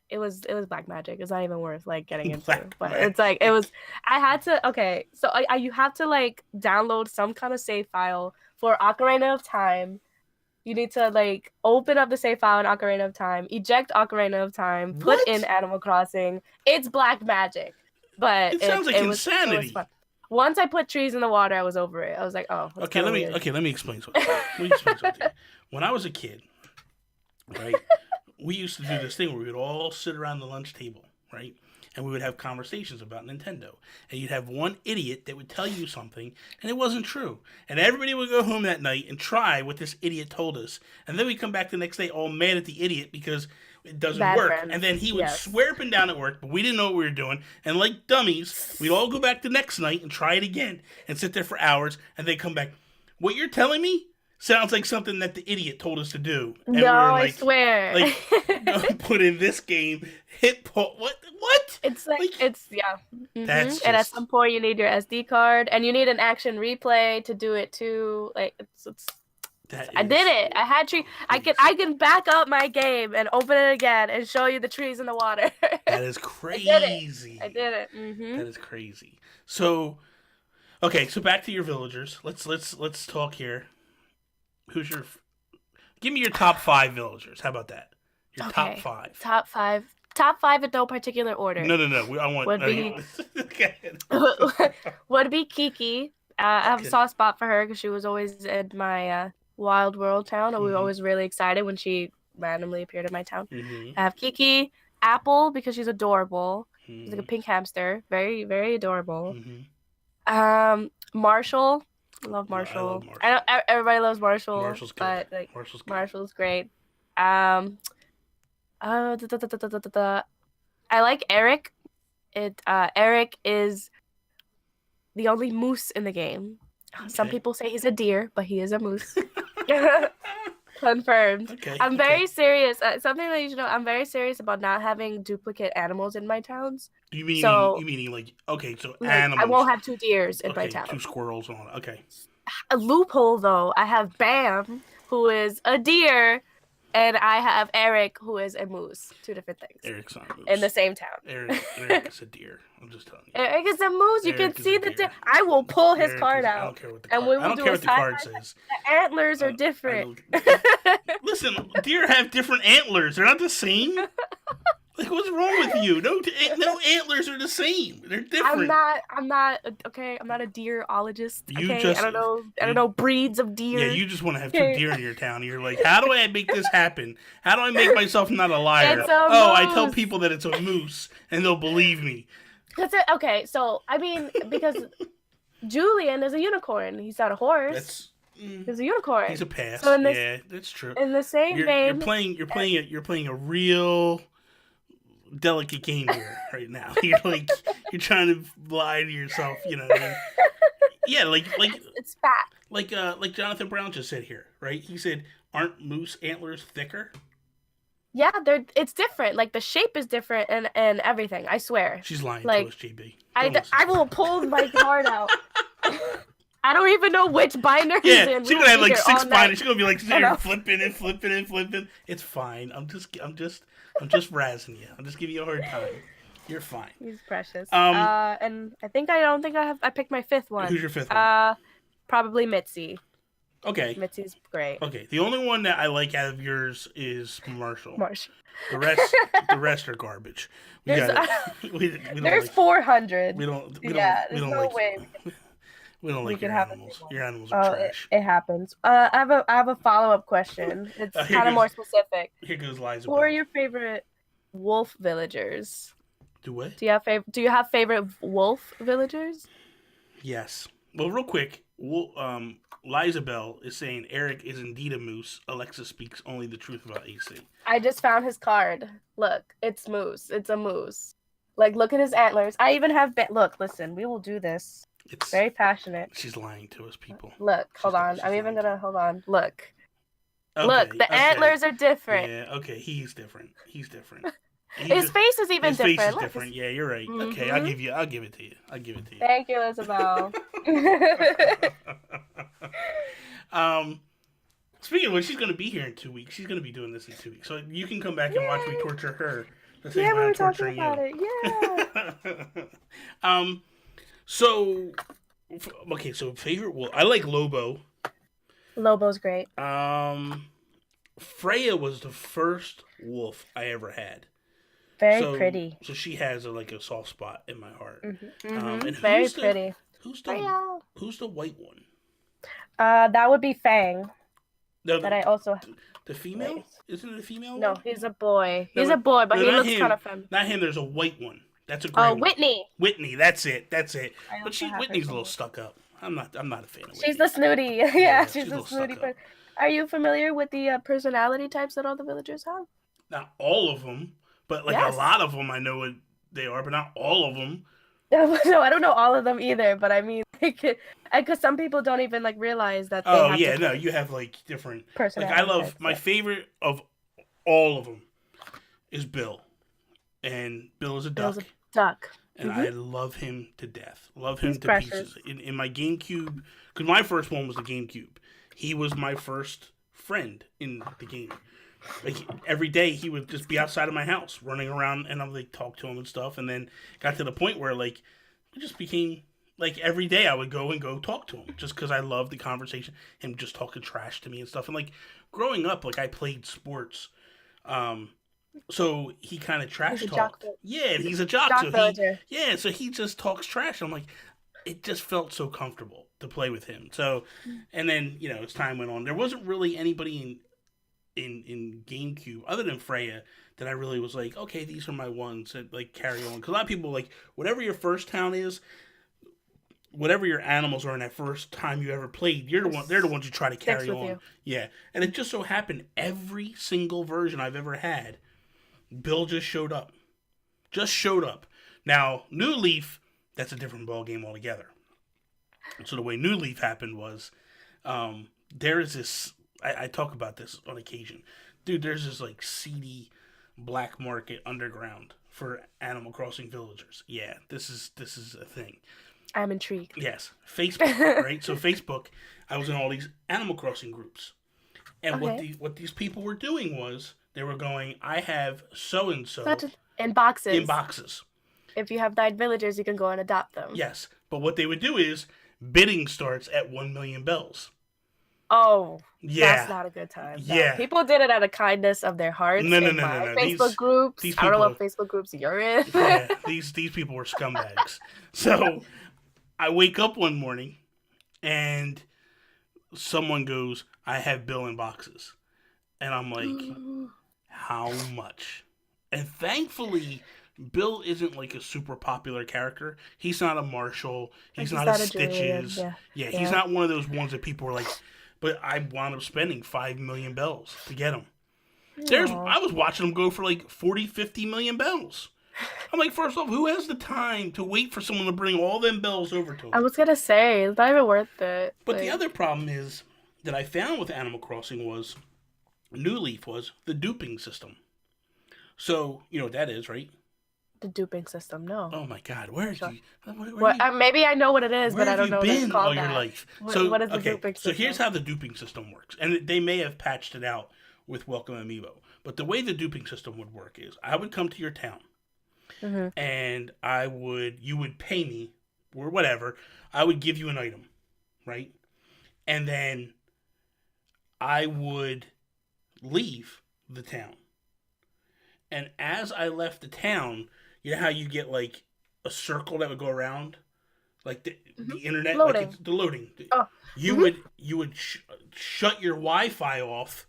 it was black magic. It's not even worth like getting into. But it's like, I had to, okay. So you have to like download some kind of save file for Ocarina of Time. You need to like open up the save file in Ocarina of Time, eject Ocarina of Time, put in Animal Crossing. It's black magic, but it sounds like insanity. It was fun. Once I put trees in the water, I was over it. I was like, oh. Okay, let me explain something. When I was a kid, right, we used to do this thing where we would all sit around the lunch table, right? And we would have conversations about Nintendo. And you'd have one idiot that would tell you something, and it wasn't true. And everybody would go home that night and try what this idiot told us. And then we'd come back the next day all mad at the idiot because it doesn't work. Friends. And then he would swear up and down at work, but we didn't know what we were doing. And like dummies, we'd all go back the next night and try it again and sit there for hours. And they'd come back, what you're telling me sounds like something that the idiot told us to do. And no, we were like, I swear. Like, put in this game, what? It's like it's That's just... And at some point you need your SD card and you need an action replay to do it too. Like I did it. I had tree. I can back up my game and open it again and show you the trees in the water. That is crazy. I did it. Mm-hmm. That is crazy. So, okay, so back to your villagers. Let's talk here. Give me your top 5 villagers. How about that? Your top 5. Top 5. Top 5 in no particular order. No. I want. Would be Kiki. I have a soft spot for her because she was always in my Wild World town. And we were always really excited when she randomly appeared in my town. I have Kiki, Apple because she's adorable. She's like a pink hamster, very very adorable. Marshall. I love Marshall. I know everybody loves Marshall. Marshall's good. But like, Marshall's great. I like Eric. Eric is the only moose in the game. Okay. Some people say he's a deer, but he is a moose. Confirmed. Okay, I'm very serious. Something that you should know, I'm very serious about not having duplicate animals in my towns. You meaning like, okay, so like, animals. I won't have 2 deers in my town. 2 squirrels and all that. Okay. A loophole, though. I have Bam, who is a deer, and I have Eric, who is a moose. 2 different things. Eric's not a moose. In the same town. Eric is a deer. I'm just telling you. Eric is a moose. You Eric can is see a the. deer. I will pull his Eric card is- I out. don't care what the And card. we I will don't do care a what the card side-by-side. says. The antlers are I different. don't- Listen, deer have different antlers. They're not the same. Like, what's wrong with you? No antlers are the same. They're different. I'm not okay. I'm not a deerologist. You Okay, just- I don't know breeds of deer. Yeah, you just want to have 2 Okay. deer in your town. You're like, how do I make this happen? How do I make myself not a liar? It's a I tell moose. people that it's a moose, and they'll believe me. Okay, so I mean, because Julian is a unicorn. He's not a horse. That's He's a unicorn. he's a pass. So in this- Yeah, that's true. In the same You're vein, playing a real delicate game here right now. You're trying to lie to yourself. You know. What I mean? Yeah, like it's fat. like Jonathan Brown just said here, right? He said, "Aren't moose antlers thicker?" Yeah, it's different. Like the shape is different and everything. I swear. She's lying Like, to us, JB. Don't listen I to her. will pull my card out. I don't even know which binder he's Yeah, in. she's gonna have like 6 binders. binders. She's gonna be like I know. flipping and flipping and flipping. It's fine. I'm just razzing you. I'm just giving you a hard time. You're fine. He's precious. Um, And I don't think I picked my 5th one. Who's your 5th one? Probably Mitzi. Okay. Mitzi's great. Okay. The only one that I like out of yours is Marshall. Marsh. The rest are garbage. We There's- got it. We don't There's like, 400. we don't we Yeah, don't we there's don't no like way. we don't we like could your have a animals. big one. Your animals are Oh, trash. it happens. I have a follow-up question. It's Here kind of goes- more specific. Here goes Liza. Who are your favorite wolf villagers? Do what? Do you have favorite wolf villagers? Yes. Well, real quick, Liza Bell is saying Eric is indeed a moose. Alexa speaks only the truth about AC. I just found his card. Look, it's moose. It's a moose. Like, look at his antlers. I even have look, listen, we will do this. It's Very passionate. She's lying to us, people. Look, hold on. she's I'm even lying. gonna hold on. Look. Okay, Look, the okay. antlers are different. Yeah. Okay. He's different. He's different. His face is even his different. face is Look, different. Yeah, you're right. Mhm. Okay, I'll give it to you. Thank you, Isabel. Speaking of which, she's gonna be here in 2 weeks. She's gonna be doing this in 2 weeks, so you can come back and watch me Yay. torture her. The same Yeah, way we I'm were talking torturing about you. it. Yeah. So, okay, so favorite wolf. I like Lobo. Lobo's great. Freya was the first wolf I ever had. Very pretty. So she has a soft spot in my heart. Mm-hmm. And Very who's the- pretty. Who's Freya. the white one? That would be Fang. No, That I also. the female? Wait. Isn't it a female? No, one? he's a boy. No, He's a boy, but no, he not looks him. kind of feminine. Not him. There's a white one. That's a gray Oh, one. Whitney. Whitney. That's it. I But also have Whitney's a her little too. stuck up. I'm not a fan of Whitney. She's the snooty. Yeah, Yeah, she's she's a the little snooty. stuck up. Are you familiar with the personality types that all the villagers have? Not all of them, but Yes. a lot of them I know what they are, but not all of them. No, I don't know all of them either, but I mean, because some people don't even realize that. They Oh have yeah, to no, you have different. personality I love types, my yeah. favorite of all of them is Bill, and Bill is a duck, Bill's a duck. and I love him to death. Love him He's to precious. pieces. In my GameCube, because my first one was the GameCube. He was my first friend in the game. Every day he would just be outside of my house running around, and I would talk to him and stuff. And then got to the point where it just became every day I would go talk to him just because I loved the conversation, him just talking trash to me and stuff. And growing up, I played sports, so he kind of trash He's a jock talked. vill- Yeah, and he's a jock. Jock So villager. so he just talks trash. I'm like, it just felt so comfortable to play with him. So, and then as time went on, there wasn't really anybody in GameCube other than Freya that I really was like, okay, these are my ones that carry on. Because a lot of people whatever your first town is, whatever your animals are in that first time you ever played, they're the ones you try to carry Sticks with on. you. Yeah, and it just so happened every single version I've ever had, Bill just showed up. Now, New Leaf, that's a different ball game altogether. So the way New Leaf happened was, there is this. I talk about this on occasion, dude. There's this seedy black market underground for Animal Crossing villagers. Yeah, this is a thing. I'm intrigued. Yes, Facebook, right? So Facebook, I was in all these Animal Crossing groups, And Okay. what these people were doing was they were going, I have so and so Such in boxes. in boxes. If you have died villagers, you can go and adopt them. Yes, but what they would do is bidding starts at 1,000,000 bells. Oh, Yeah. that's not a good time. No. Yeah. People did it out of kindness of their hearts. No. My Facebook groups. these I don't know people- what Facebook groups you're in. Yeah, these people were scumbags. So I wake up one morning and someone goes, I have Bill in boxes. And I'm like, how much? And thankfully, Bill isn't like a super popular character. He's not a Marshall. He's not a Julian, Stitches. yeah. He's not one of those ones that people were like, but I wound up spending 5,000,000 bells to get him. I was watching them go for like 40, 50 million bells. I'm like, first off, who has the time to wait for someone to bring all them bells over to them? I was gonna say it's not even worth it. But the other problem is that I found with Animal Crossing was New Leaf was the duping system. So you know what that is, right? the duping system. No. Oh my God, where did you? Maybe I know what it is, Where but I have don't you know what been it's called all your that. life? What is the okay, duping so system? here's how the duping system works, and they may have patched it out with Welcome Amiibo. But the way the duping system would work is, I would come to your town, and you would pay me or whatever. I would give you an item, right? And then I would leave the town. And as I left the town, you know how you get like a circle that would go around, like the internet, Loading. like the loading. Oh. You would shut your Wi-Fi off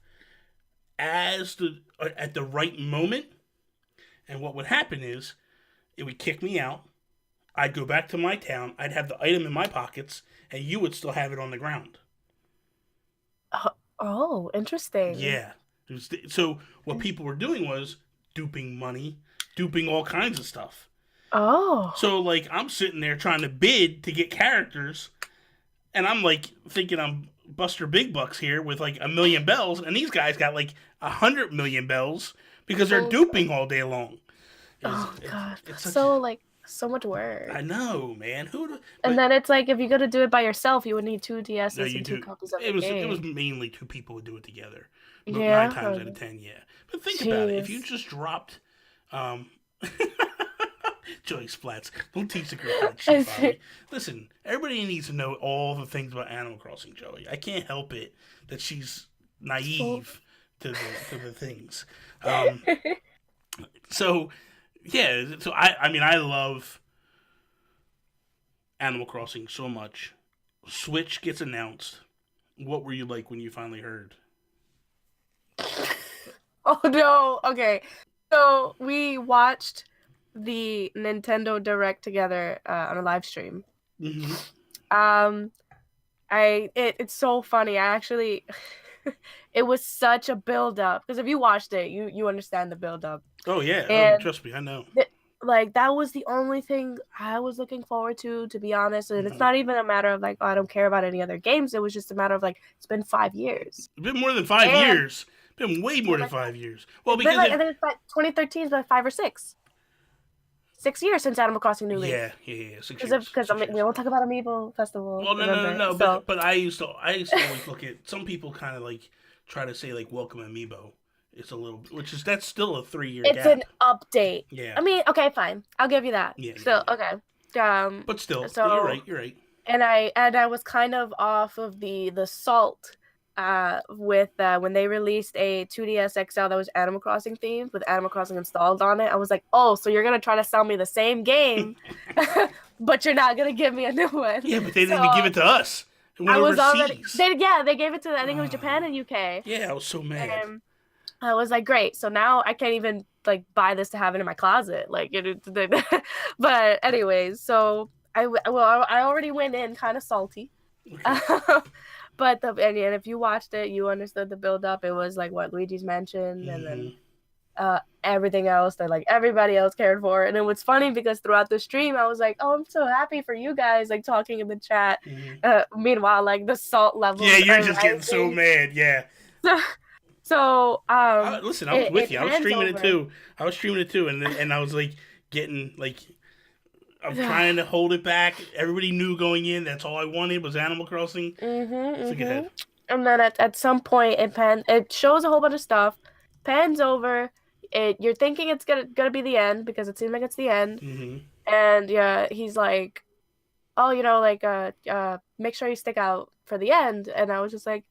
at the right moment, and what would happen is it would kick me out. I'd go back to my town. I'd have the item in my pockets, and you would still have it on the ground. Oh, interesting. Yeah. So what people were doing was duping money, duping all kinds of stuff. Oh. So like I'm sitting there trying to bid to get characters, and I'm like thinking I'm Buster Big Bucks here with like 1,000,000 bells, and these guys got like 100 million bells because they're duping all day long. God. It's So much work. I know, man. And then it's like if you're gonna do it by yourself, you would need 2 DSs No, you and 2 do. copies of It the game. was mainly 2 people would do it together. Yeah. 9 times out of 10, yeah. But think about it. If Jeez. you just dropped, Joey Splats, don't teach the girl how to cheat, Bobby. Listen, everybody needs to know all the things about Animal Crossing, Joey. I can't help it that she's naive to the things. So yeah, so I mean I love Animal Crossing so much. Switch gets announced. What were you like when you finally heard? Oh no. Okay. So we watched the Nintendo Direct together on a live stream. Mm-hmm. It's so funny. I actually it was such a build up because if you watched it, you understand the build up. Oh yeah, And trust me, I know. Like that was the only thing I was looking forward to be honest. And it's not even a matter of like, oh, I don't care about any other games. It was just a matter of like, it's been 5 years. It's been more than 5 years. It's been way more than 5 years. Well, because I think it's like 2013 is about 5 or 6. 6 years since Animal Crossing New Leaf. yeah, 6 years. Because we won't talk about Amiibo Festival. Well, no. remember? So, But I used to always look at some people kind of like try to say like Welcome Amiibo. It's a little, that's still a 3-year gap. it's an update. Yeah. I mean, okay, fine. I'll give you that. Yeah, Still, yeah. okay. But still, so- you're right. And I was kind of off of the salt with when they released a 2DS XL that was Animal Crossing themed with Animal Crossing installed on it. I was like, oh, so you're gonna try to sell me the same game, but you're not gonna give me a new one. Yeah, but they didn't even give it to us. It went I was overseas. they gave it to I think it was Japan and UK. Yeah, I was so mad. And I was like, great. So now I can't even like buy this to have it in my closet. Like, but anyways, so I already went in kind of salty. Okay. But and if you watched it, you understood the build up. It was like what Luigi's Mansion, and then everything else that like everybody else cared for. And it was funny because throughout the stream, I was like, "Oh, I'm so happy for you guys!" Like talking in the chat. Meanwhile, like the salt level. Yeah, you're just getting so mad. Yeah. So listen, I was with you. I was streaming over. it too. And I was like getting like. I'm trying to hold it back. Everybody knew going in. That's all I wanted was Animal Crossing. So go ahead. And then at some point it shows a whole bunch of stuff, pans over. You're thinking it's gonna be the end because it seems like it's the end. Mm-hmm. And yeah, he's like, oh, like make sure you stick out for the end. And I was just like,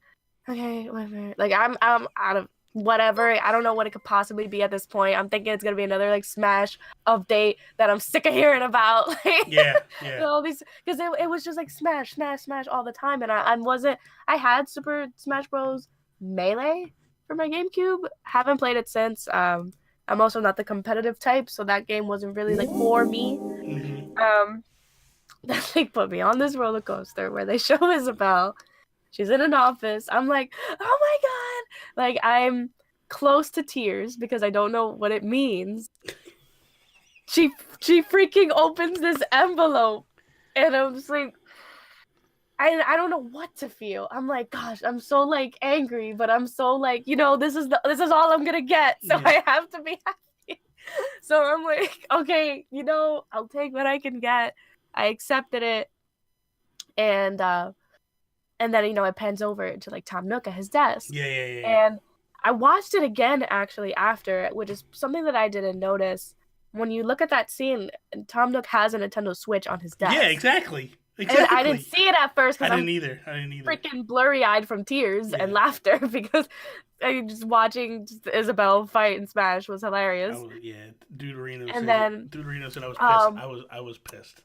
okay, whatever. Like I'm out of whatever. I don't know what it could possibly be at this point. I'm thinking it's gonna be another like Smash update that I'm sick of hearing about. Yeah, yeah. All these, because it was just like Smash, Smash, Smash all the time, and I had Super Smash Bros. Melee for my GameCube. Haven't played it since. I'm also not the competitive type, so that game wasn't really like for me. Mm-hmm. That like put me on this roller coaster where they show Isabelle. She's in an office. I'm like, oh my god! Like I'm close to tears because I don't know what it means. She freaking opens this envelope, and I'm just like, I don't know what to feel. I'm like, gosh, I'm so like angry, but I'm so like, this is all I'm gonna get, so I have to be happy. So I'm like, okay, I'll take what I can get. I accepted it, and then it pans over to like Tom Nook at his desk. Yeah. And I watched it again actually after, which is something that I didn't notice. When you look at that scene, Tom Nook has a Nintendo Switch on his desk. Yeah, exactly. And I didn't see it at first because I didn't either. Freaking blurry-eyed from tears and laughter because just watching Isabelle fight and Smash was hilarious. Duderino. And then Duderino said I was pissed. I was pissed.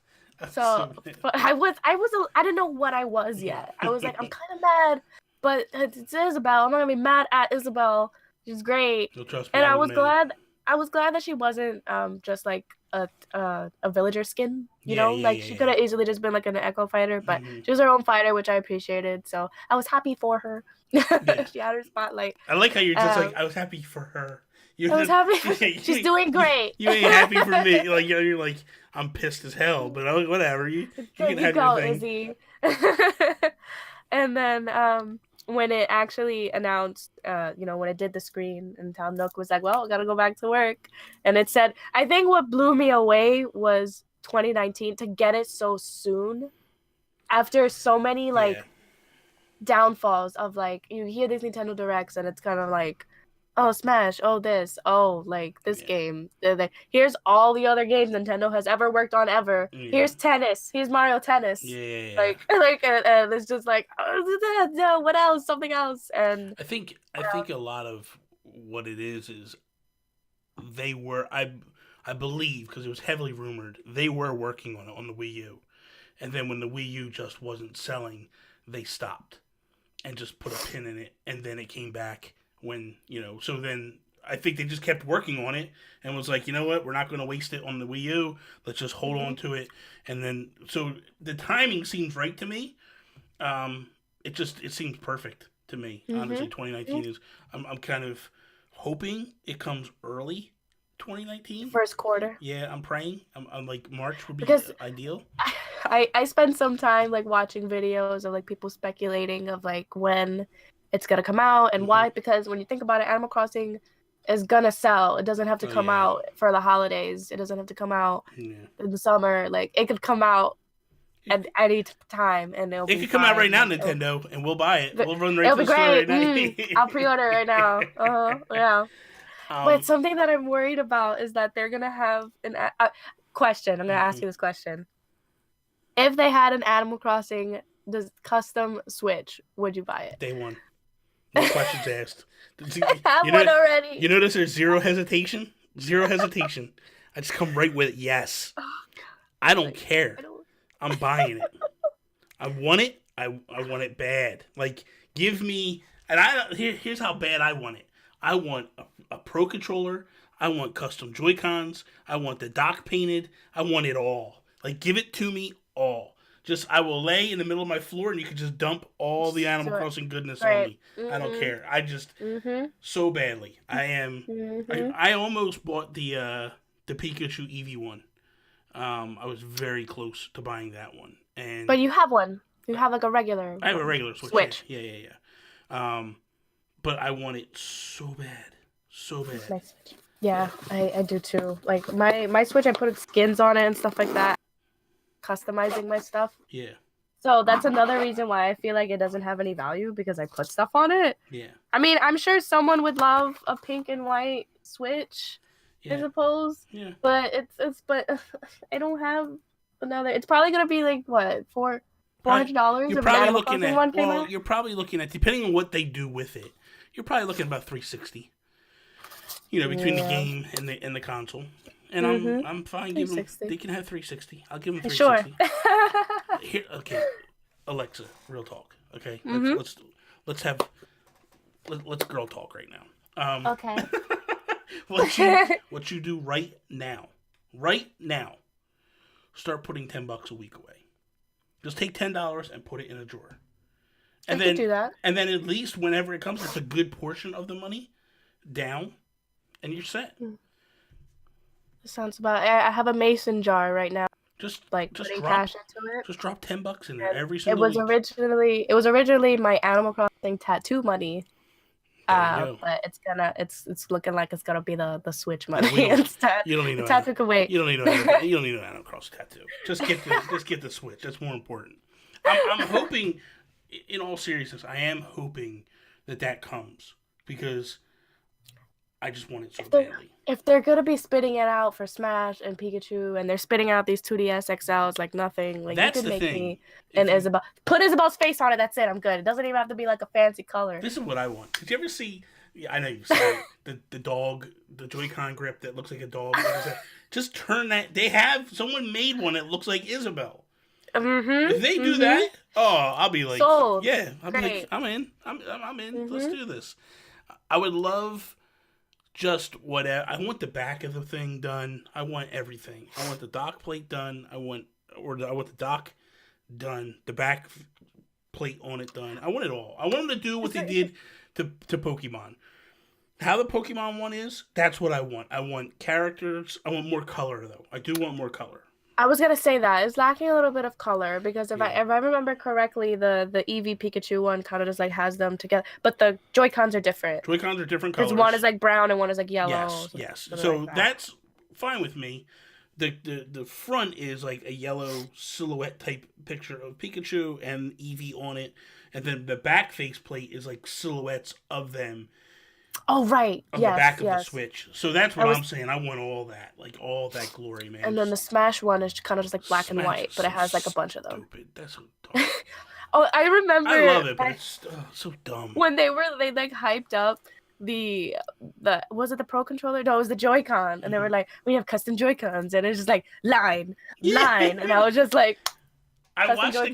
So I didn't know what I was yet. I was like, I'm kind of mad, but it's Isabelle. I'm not gonna be mad at Isabelle. She's great. Trust me, and I was glad that she wasn't just like a villager skin, she could have easily just been like an Echo fighter, but she was her own fighter, which I appreciated. So I was happy for her. She had her spotlight. I like how you're just like, I was happy for her. I was happy. She's doing great. You ain't happy for me. Like you're like, I'm pissed as hell, but whatever. You can have your thing. Izzy. And then when it actually announced, when it did the screen, and Tom Nook was like, well, I gotta go back to work. And it said, I think what blew me away was 2019 to get it so soon after so many downfalls of like, you hear these Nintendo Directs and it's kind of like, oh, Smash, oh, this, oh, like this game. Here's all the other games Nintendo has ever worked on ever. Here's tennis. Here's Mario Tennis. Yeah. Like it's just like, oh, no, what else? Something else. And I think a lot of what it is they were, I believe, because it was heavily rumored, they were working on it on the Wii U. And then when the Wii U just wasn't selling, they stopped and just put a pin in it. And then it came back when, so then I think they just kept working on it and was like, you know what, we're not going to waste it on the Wii U. Let's just hold on to it. And then, so the timing seems right to me. It seems perfect to me. Honestly, 2019 is, I'm kind of hoping it comes early 2019. First quarter. Yeah, I'm praying. I'm like, March would be ideal. I spent some time like watching videos of like people speculating of like when it's gonna come out and why, because when you think about it, Animal Crossing is gonna sell. It doesn't have to come out for the holidays. It doesn't have to come out in the summer. Like it could come out at any time, and it could come out right now, Nintendo, and we'll buy it. We'll run right to the store right now. I'll pre-order right now. Yeah. But something that I'm worried about is that they're gonna have an question. I'm gonna ask you this question: if they had an Animal Crossing custom Switch, would you buy it? Day one. No questions asked. I have one already. You notice there's zero hesitation? Zero hesitation. I just come right with it. Yes. I don't care. I'm buying it. I want it. I want it bad. Like, give me... And here's how bad I want it. I want a Pro Controller. I want custom Joy-Cons. I want the dock painted. I want it all. Like, give it to me all. Just, I will lay in the middle of my floor and you can just dump all the Animal Crossing goodness on me. I don't care. I just, so badly. I am, I almost bought the Pikachu Eevee one. I was very close to buying that one. But you have one. You have like a regular I have a regular Switch. Yeah. But I want it so bad. So bad. Yeah, I do too. Like my Switch, I put skins on it and stuff like that. Customizing my stuff. Yeah. So that's another reason why I feel like it doesn't have any value because I put stuff on it. Yeah. I mean, I'm sure someone would love a pink and white Switch, I Yeah. suppose. Yeah. But but I don't have another. It's probably gonna be like what $400 You're if probably Animal looking Crossing one at came out. you're probably looking at, depending on what they do with it, you're probably looking at about $360. Between the game and the console. And I'm fine giving them. They can have $360. I'll give them $360. Sure. Here, okay, Alexa, real talk. Okay, let's girl talk right now. Okay. what you do right now, start putting $10 a week away. Just take $10 and put it in a drawer. And I then could do that. And then at least whenever it comes, it's a good portion of the money down, and you're set. Sounds about. I have a mason jar right now. Just putting cash into it. Just drop $10 in there every It single was week. originally my Animal Crossing tattoo money. There you go. But it's looking like it's gonna be the Switch money instead. You don't need the tattoo can wait. You don't need no Animal Crossing tattoo. Just get the Switch. That's more important. I'm hoping, in all seriousness, I am hoping that comes because I just want it so badly. If they're gonna be spitting it out for Smash and Pikachu, and they're spitting out these 2DS XLs like nothing, like that's you can the make thing. me and Isabelle put Isabelle's face on it. That's it. I'm good. It doesn't even have to be like a fancy color. This is what I want. Did you ever see? Yeah, I know you saw the dog, the Joy-Con grip that looks like a dog. Just turn that. They have someone made one that looks like Isabelle. If they do that, I'll be like, sold. Yeah, I'll be Great. like, I'm in. I'm in. Let's do this. I would love just whatever. I want the back of the thing done. I want everything. I want the dock plate done. I want the dock done. The back plate on it done. I want it all. I want them to do what they did to Pokemon. How the Pokemon one is, that's what I want. I want characters. I want more color, though. I do want more color. I was gonna say that it's lacking a little bit of color because if I remember correctly, the Eevee Pikachu one kind of just like has them together, but the Joy-Cons are different. Joy-Cons are different colors. Because one is like brown and one is like yellow. Yes. So like that's fine with me. The front is like a yellow silhouette type picture of Pikachu and Eevee on it, and then the back face plate is like silhouettes of them. Oh right, on the back of the Switch. So that's what I'm saying. I want all that, like all that glory, man. And then the Smash one is kind of just like black and white, but it has like a bunch of them. Stupid. That's so dumb. Oh, I remember. I love it, but it's so dumb. When they like hyped up the was it the Pro Controller? No, it was the Joy-Con, and they were like, we have custom Joy-Cons, and it's just like line, and I was just like. I watched the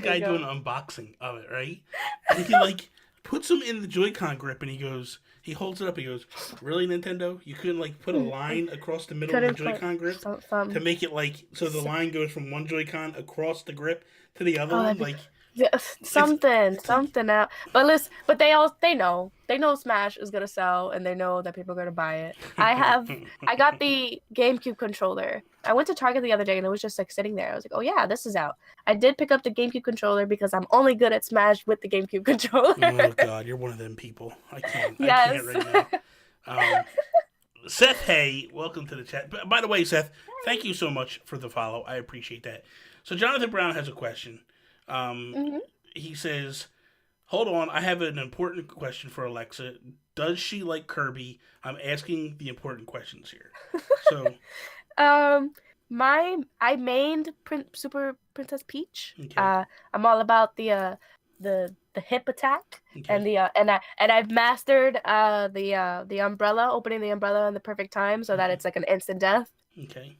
guy do an unboxing of it, right? And he like puts them in the Joy-Con grip, and he holds it up. He goes, "Really, Nintendo? You couldn't like put a line across the middle of the Joy-Con grip to make it like so the line goes from one Joy-Con across the grip to the other one, like." Something out. But they know Smash is gonna sell, and they know that people are gonna buy it. I got the GameCube controller. I went to Target the other day, and it was just like sitting there. I was like, oh yeah, this is out. I did pick up the GameCube controller because I'm only good at Smash with the GameCube controller. Oh God, you're one of them people. I can't right now. Seth, hey, welcome to the chat. By the way, Seth, thank you so much for the follow. I appreciate that. So Jonathan Brown has a question. He says, hold on, I have an important question for Alexa. Does she like Kirby? I'm asking the important questions here. So I mained Super Princess Peach. Okay. I'm all about the hip attack, okay. And I've mastered the umbrella, opening the umbrella in the perfect time so that it's like an instant death. Okay.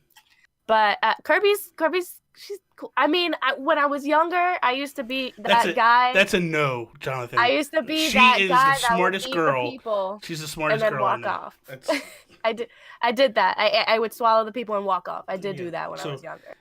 But Kirby's she's cool. I mean, when I was younger, I used to be that guy. That's a no, Jonathan. I used to be she that is guy the smartest that would girl. eat the people She's the smartest and then girl. walk off. I did that. I would swallow the people and walk off. I did do that when I was younger.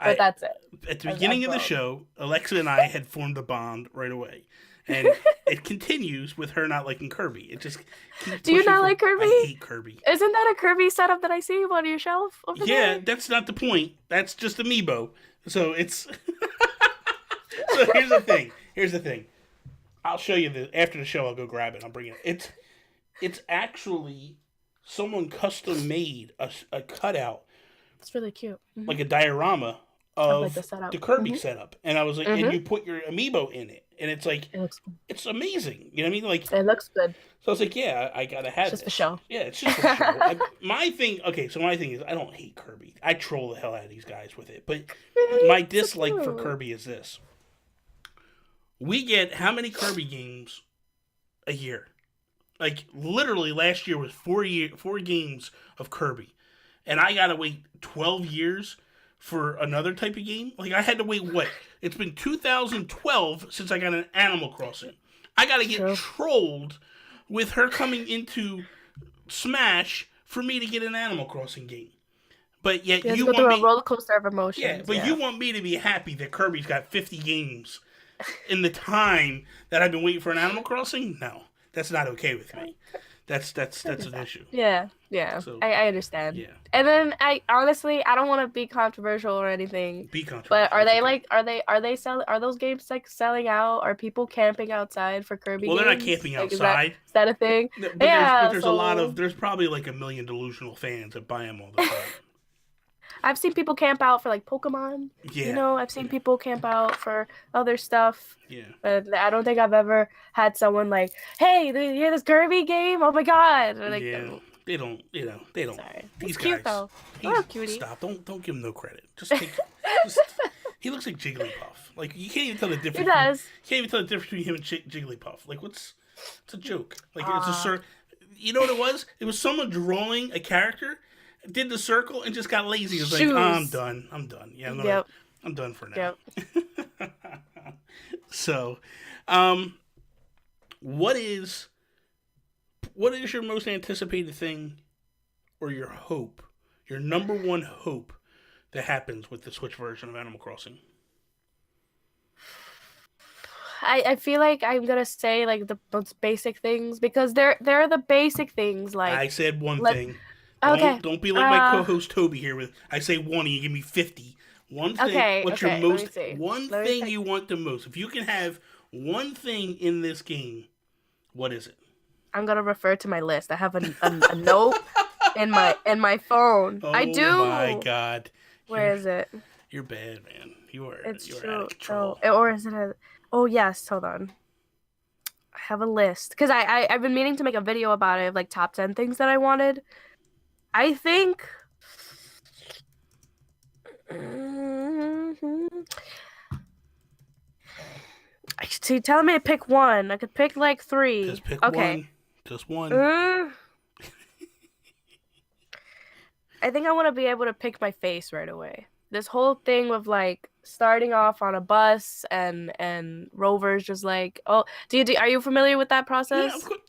But that's it. At the beginning of the show, Alexa and I had formed a bond right away. And it continues with her not liking Kirby. It just keeps Do you not like Kirby? I hate Kirby. Isn't that a Kirby setup that I see on your shelf over there? That's not the point. That's just Amiibo. So it's... So here's the thing. I'll show you after the show. I'll go grab it. I'll bring it. It's actually someone custom made a cutout. It's really cute. Like a diorama of like the setup. the Kirby Mhm. setup, and I was like, and you put your amiibo in it, and it's like, It looks it's amazing. You know what I mean? Like, it looks good. so I was like, yeah, I gotta have It's just this. for show. Yeah, it's just for show. My thing is, I don't hate Kirby. I troll the hell out of these guys with it, but my dislike for Kirby is this: we get how many Kirby games a year? Like literally, last year was 4 games of Kirby, and I gotta wait 12 years for another type of game. Like I had to wait what? It's been 2012 since I got an Animal Crossing. I gotta get trolled with her coming into Smash for me to get an Animal Crossing game. But yet you go want through me, a roller coaster of emotions. yeah, but you want me to be happy that Kirby's got 50 games in the time that I've been waiting for an Animal Crossing? No, that's not okay with me. That's an issue. Yeah. So, I understand. Yeah, And then I honestly I don't want to be controversial or anything. be controversial. But are they okay. like are those games like selling out? Are people camping outside for Kirby Well, games? they're not camping Like, outside. is that a thing? But Yeah, there's a lot so- of there's probably like 1 million delusional fans that buy them all the time. I've seen people camp out for like Pokemon. Yeah, You know, I've seen people camp out for other stuff. yeah. But I don't think I've ever had someone like, "Hey, did you hear this Kirby game? Oh my god!" Or like, Yeah, they don't. They don't. Sorry, These it's cute guys, though. he's- Oh, cutie. Stop! Don't give him no credit. Just he looks like Jigglypuff. Like you can't even tell the difference. He does. You can't even tell the difference between him and Jigglypuff. Like it's a joke. Like it's a circle. You know what it was? It was someone drawing a character, did the circle, and just got lazy. It was like, Shoes. I'm done. Yeah, Yep. I'm done for now. Yep. So, what is your most anticipated thing, or your hope, your number one hope that happens with the Switch version of Animal Crossing? I feel like I'm gonna say like the most basic things because they're the basic things like I said one let- thing. okay. Don't be like my co-host Toby here with I say one and you give me 50. One thing. Okay, What's okay, your let me most see. one Let me thing think. you want the most? If you can have one thing in this game, what is it? I'm gonna refer to my list. I have a note in my phone. Oh I do. my god. Where is it? You're bad, man. You are It's out true. of control. Or is it a? Oh yes. Hold on. I have a list because I've been meaning to make a video about it, of, like top 10 things that I wanted. I think. So you're telling me to pick one? I could pick like 3. Just pick okay. one. Just one. I think I want to be able to pick my face right away. This whole thing with like starting off on a bus and Rover's just like, oh, are you familiar with that process? Yeah, of course.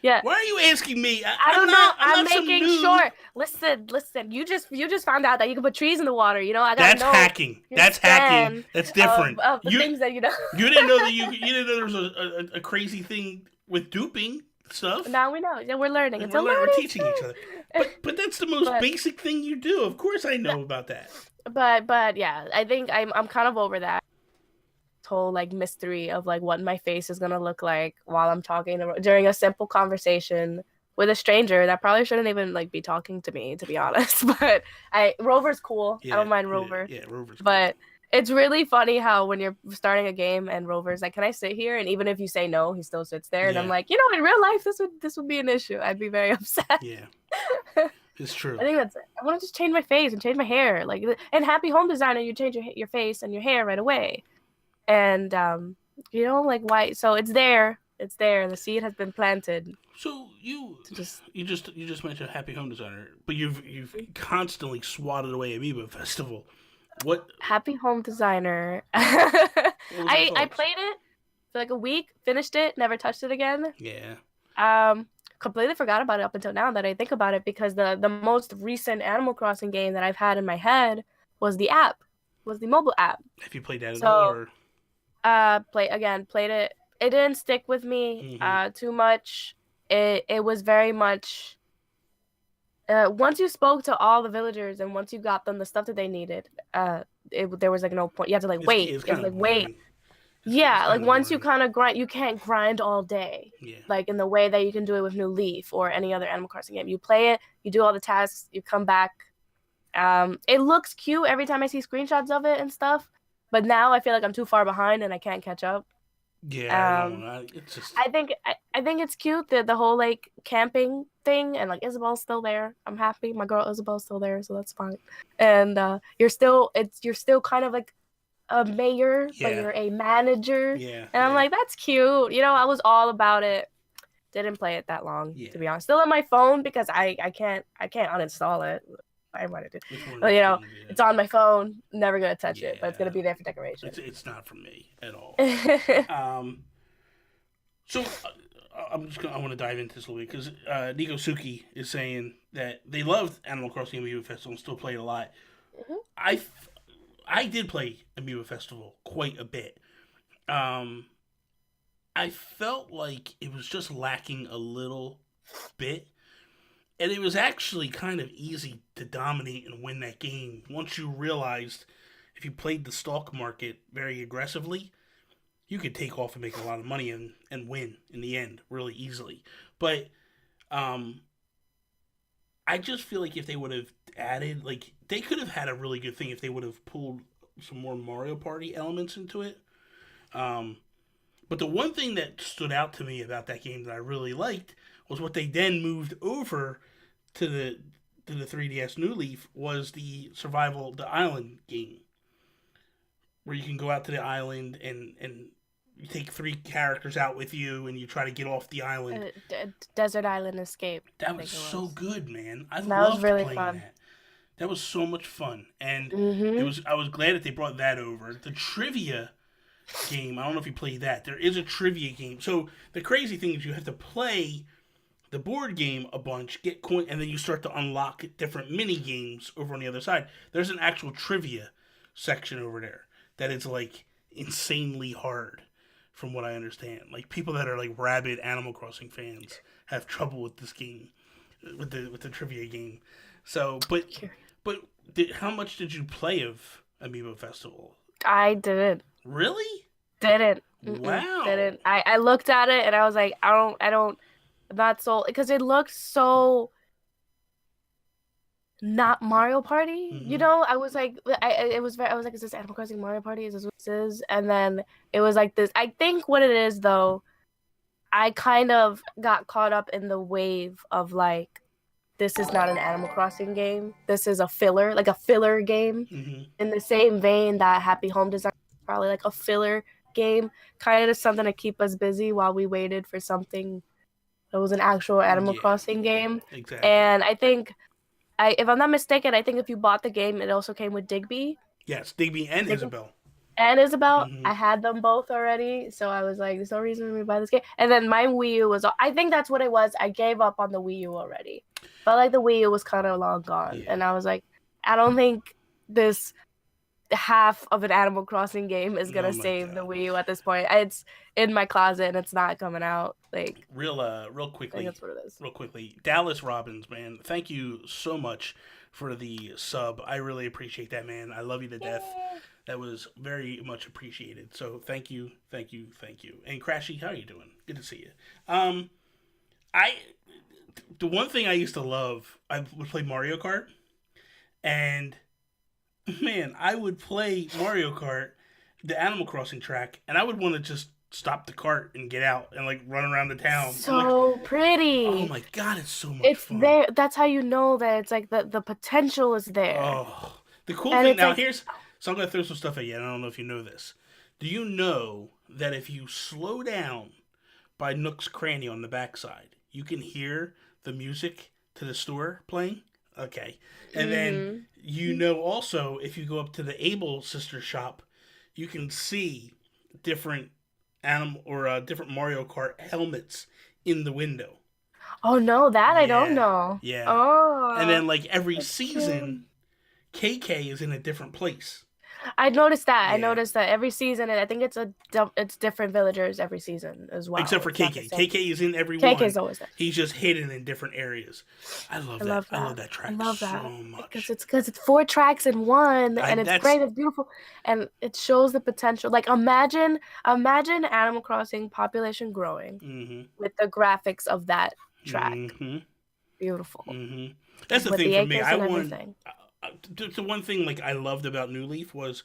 Yeah. Why are you asking me? I don't know. I'm not some making noob. sure. Listen. You just found out that you can put trees in the water. You know, I gotta That's know. hacking. your That's hacking. span That's different. Of the you things that you know. you didn't know that you didn't know there was a crazy thing with duping stuff. Now we know. Yeah, we're learning. It's We're teaching each other. But that's the most But- basic thing you do. Of course I know about that. But yeah, I think I'm kind of over that whole like mystery of like what my face is gonna look like while I'm talking during a simple conversation with a stranger that probably shouldn't even like be talking to me, to be honest. But Rover's cool. I don't mind Rover. Yeah, Rover's cool. But it's really funny how when you're starting a game and Rover's like, "Can I sit here?" And even if you say no, he still sits there. And I'm Yeah. like, you know, in real life, this would be an issue. I'd be very upset. Yeah. It's true. I think that's it. I want to just change my face and change my hair. Like in Happy Home Designer, you change your face and your hair right away. And you know, like why? So it's there. It's there. The seed has been planted. So you Just just mentioned Happy Home Designer, but you've constantly swatted away Amiibo Festival. What Happy Home Designer. was your I thoughts? played it for like a week, finished it, never touched it again. Yeah. Completely forgot about it up until now that I think about it because the most recent Animal Crossing game that I've had in my head was the mobile app. Have you played that at So- all? Or? Played it. It didn't stick with me too much. It was very much once you spoke to all the villagers and once you got them the stuff that they needed, there was like no point. You had to like wait. It's It was kind like of wait. boring. Yeah, It's like kinda once you boring. kind of grind, you can't grind all day. Yeah. Like in the way that you can do it with New Leaf or any other Animal Crossing game. You play it, you do all the tasks, you come back, It looks cute every time I see screenshots of it and stuff, but now I feel like I'm too far behind and I can't catch up. Yeah, I don't know. It's just I think it's cute that the whole like camping thing, and like Isabel's still there. I'm happy. My girl Isabel's still there, so that's fine. And you're still kind of like a mayor, but Yeah. you're a manager. yeah. And I'm yeah. like, that's cute. You know, I was all about it. Didn't play it that long, Yeah. to be honest. Still on my phone because I can't uninstall it. I wanted to. Which one But you know, is it? Yeah. it's on my phone. Never gonna touch it, but it's gonna Yeah. be there for decoration. It's not for me at all. So I want to dive into this a little bit because Nico Suki is saying that they loved Animal Crossing Amiibo Festival and still play it a lot. Mhm. I did play Amiibo Festival quite a bit. I felt like it was just lacking a little bit. And it was actually kind of easy to dominate and win that game once you realized if you played the stock market very aggressively, you could take off and make a lot of money and win in the end really easily. But I just feel like if they would have added, like, they could have had a really good thing if they would have pulled some more Mario Party elements into it. But the one thing that stood out to me about that game that I really liked was what they then moved over to the 3DS New Leaf was the island game, where you can go out to the island and you take 3 characters out with you and you try to get off the island. Desert Island Escape. That was so good, man. I was loved really playing fun. that. That was so much fun, and Mhm. I was glad that they brought that over. The trivia game, I don't know if you played that. There is a trivia game. So the crazy thing is you have to play the board game a bunch, get coin, and then you start to unlock different mini games over on the other side. There's an actual trivia section over there that is like insanely hard, from what I understand. Like people that are like rabid Animal Crossing fans have trouble with this game, with the trivia game. So, but how much did you play of Amiibo Festival? I didn't. Really? Didn't. Wow. Didn't. I looked at it and I was like, I'm not so, because it looked so not Mario Party. Mhm. You know, I was like, I was like, is this Animal Crossing Mario Party? Is this what this is? And then it was like this. I think what it is though, I kind of got caught up in the wave of like, this is not an Animal Crossing game. This is a filler, like a filler game. Mm-hmm. In the same vein that Happy Home Design is probably like a filler game, kind of something to keep us busy while we waited for something that was an actual Animal Crossing game. Exactly. And I think, if I'm not mistaken, I think if you bought the game, it also came with Digby. Yes, Digby and Isabel. And Isabel, Mhm. I had them both already, so I was like, there's no reason for me to buy this game. And then my Wii U was, I think that's what it was. I gave up on the Wii U already. But like the Wii U was kind of long gone. Yeah. And I was like, I don't think this half of an Animal Crossing game is going to save the Wii U at this point. It's in my closet and it's not coming out. Like real I quickly. think that's what it is. Real quickly. Dallas Robbins, man, thank you so much for the sub. I really appreciate that, man. I love you to death. That was very much appreciated. So thank you. And Crashy, how are you doing? Good to see you. The one thing I used to love, I would play Mario Kart, and man, I would play Mario Kart, the Animal Crossing track, and I would want to just stop the cart and get out and like run around the town. So like, pretty. Oh my god, it's so much fun. It's there. That's how you know that it's like the potential is there. Oh, the cool And thing it's now like- so I'm gonna throw some stuff at you. And I don't know if you know this. Do you know that if you slow down by Nook's Cranny on the backside, you can hear the music to the store playing? Okay, and then you know also if you go up to the Able sister shop, you can see different different Mario Kart helmets in the window. Oh no, that I don't Yeah, know. yeah. Oh. And then like every season, KK is in a different place. I noticed that. Yeah. I noticed that every season, and I think it's different villagers every season as well. Except for It's not KK. the same. KK is in every one. KK's always there. He's just hidden in different areas. I love that. I love that track so much. Because it's 4 tracks in one, and it's great. It's beautiful, and it shows the potential. Like imagine Animal Crossing population growing with the graphics of that track. Beautiful. That's the With thing the for me. acres I and want. everything. the one thing like I loved about New Leaf was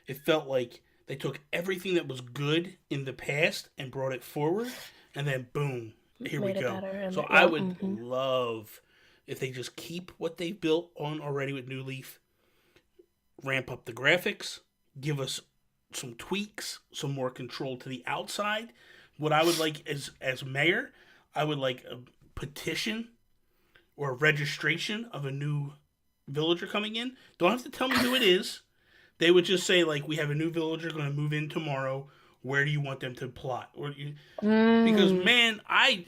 it felt like they took everything that was good in the past and brought it forward, and then boom, here we go. So I would love if they just keep what they've built on already with New Leaf, ramp up the graphics, give us some tweaks, some more control to the outside. What I would like as mayor, I would like a petition or a registration of a new villager coming in. Don't have to tell me who it is. They would just say like, we have a new villager going to move in tomorrow. Where do you want them to plot? Because man, I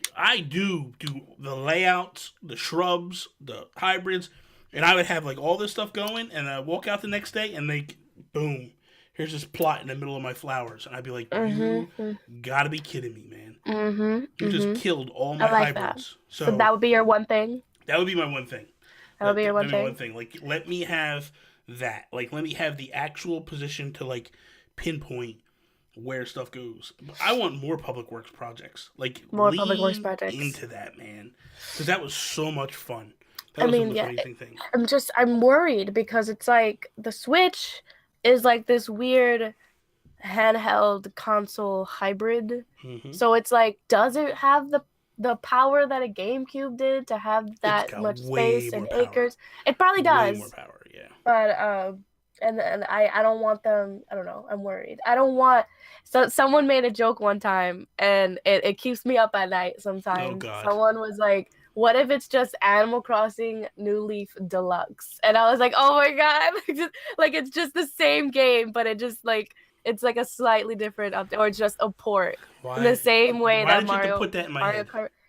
do the layouts, the shrubs, the hybrids, and I would have like all this stuff going, and I walk out the next day and they boom, here's this plot in the middle of my flowers, and I'd be like, you gotta be kidding me, man. You just killed all my hybrids. So that would be your one thing. That would be my one thing. That would be your one thing. Like, let me have that. Like, let me have the actual position to like pinpoint where stuff goes. I want more public works projects. Like, more public works projects into that, man, because that was so much fun. That was the most amazing thing. I'm worried because it's like the Switch is like this weird handheld console hybrid. So it's like, does it have the power that a GameCube did to have that much space and acres? It probably does. Way more power, yeah. But and I don't want them. I don't know. I'm worried. I don't want. So someone made a joke one time, and it keeps me up at night sometimes. Oh God. Someone was like, "What if it's just Animal Crossing New Leaf Deluxe?" And I was like, "Oh my God!" Like it's just the same game, but it just like it's like a slightly different update, or just a port. Why? In the same way Why that did Mario. You have to put that in my head?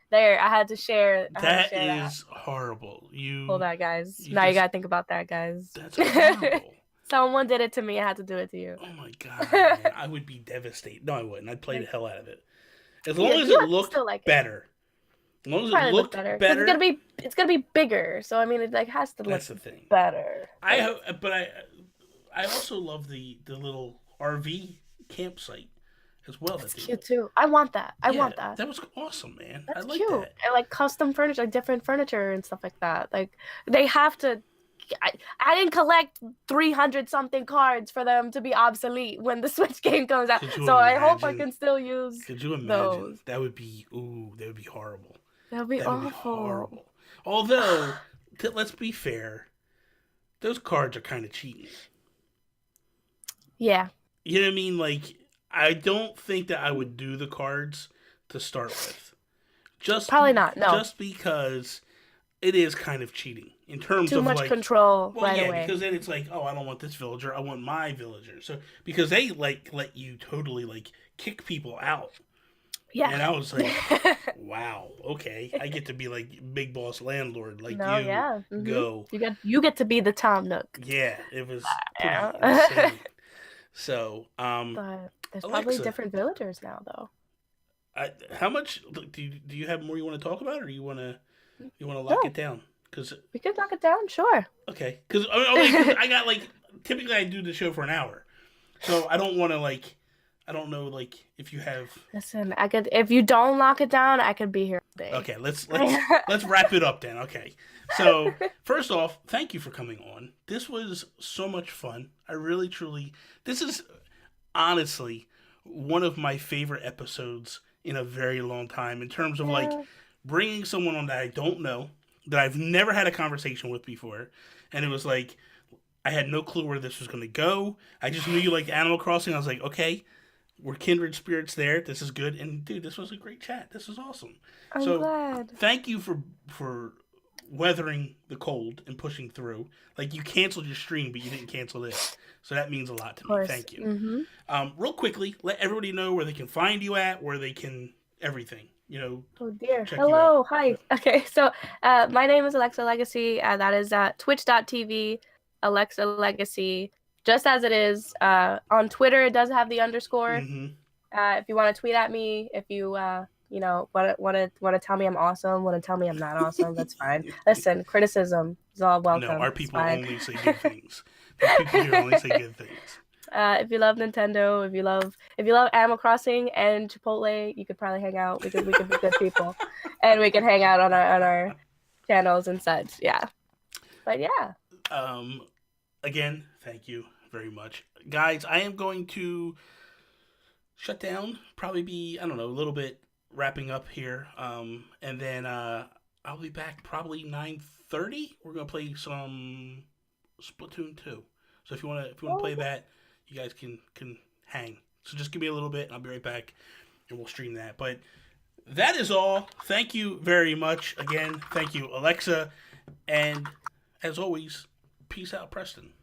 There, I had to share. That is horrible. Hold on, guys. Now you gotta think about that, guys. That's horrible. Someone did it to me. I had to do it to you. Oh my God, man. I would be devastated. No, I wouldn't. I'd play the hell out of it. As long as it looked better. As long as it looked better. It's gonna be bigger. So I mean, it like has to look better. I also love the little RV campsite as well. That's cute too. I want that. I want that. That was awesome, man. That's I like cute. that. And like custom furniture, like different furniture and stuff like that. Like they have to. I didn't collect 300 something cards for them to be obsolete when the Switch game comes out. So I hope I can still use. Could you imagine? Those. That would be that would be horrible. That would be awful. Although, let's be fair, those cards are kind of cheating. Yeah. You know what I mean? Like, I don't think that I would do the cards to start with. Probably not. No. Just because it is kind of cheating in terms of too much like, control away. Because then it's like, oh, I don't want this villager. I want my villager. So because they like let you totally like kick people out. Yeah. And I was like, wow, okay, I get to be like big boss landlord, like go. You get to be the Tom Nook. Yeah, it was pretty insane. So, but there's probably different villagers now, though. How much do you have more you want to talk about, or you want to lock it down? Cause we could knock it down, sure. Okay, because I got like typically I do the show for an hour, so I don't want to like. I don't know, like, if you have. Listen, I could. If you don't lock it down, I could be here all day. Okay, let's wrap it up then. Okay, so first off, thank you for coming on. This was so much fun. I really, truly. This is honestly one of my favorite episodes in a very long time in terms of like bringing someone on that I don't know, that I've never had a conversation with before, and it was like I had no clue where this was going to go. I just knew you liked Animal Crossing. I was like, okay. We're kindred spirits there. This is good. And, dude, this was a great chat. This was awesome. I'm glad. Thank you for weathering the cold and pushing through. Like, you canceled your stream, but you didn't cancel this. So that means a lot to me. Thank you. Real quickly, let everybody know where they can find you at, where they can everything. You know. Oh, dear. Hello. Hi. Okay, so my name is Alexa Legacy. That is twitch.tv, Alexa Legacy. Just as it is. On Twitter, it does have the underscore. If you want to tweet at me, if you want to tell me I'm awesome, want to tell me I'm not awesome, that's fine. Listen, criticism is all welcome. No, our people only say good things. The people here only say good things. If you love Nintendo, if you love Animal Crossing and Chipotle, you could probably hang out. We could be good people, and we can hang out on our channels and such. Yeah, but yeah. again, thank you very much. Guys, I am going to shut down, probably be, I don't know, a little bit wrapping up here. And then I'll be back probably 9:30. We're going to play some Splatoon 2. So if you want to play that, you guys can hang. So just give me a little bit and I'll be right back and we'll stream that. But that is all. Thank you very much. Again, thank you, Alexa. And as always, peace out, Preston.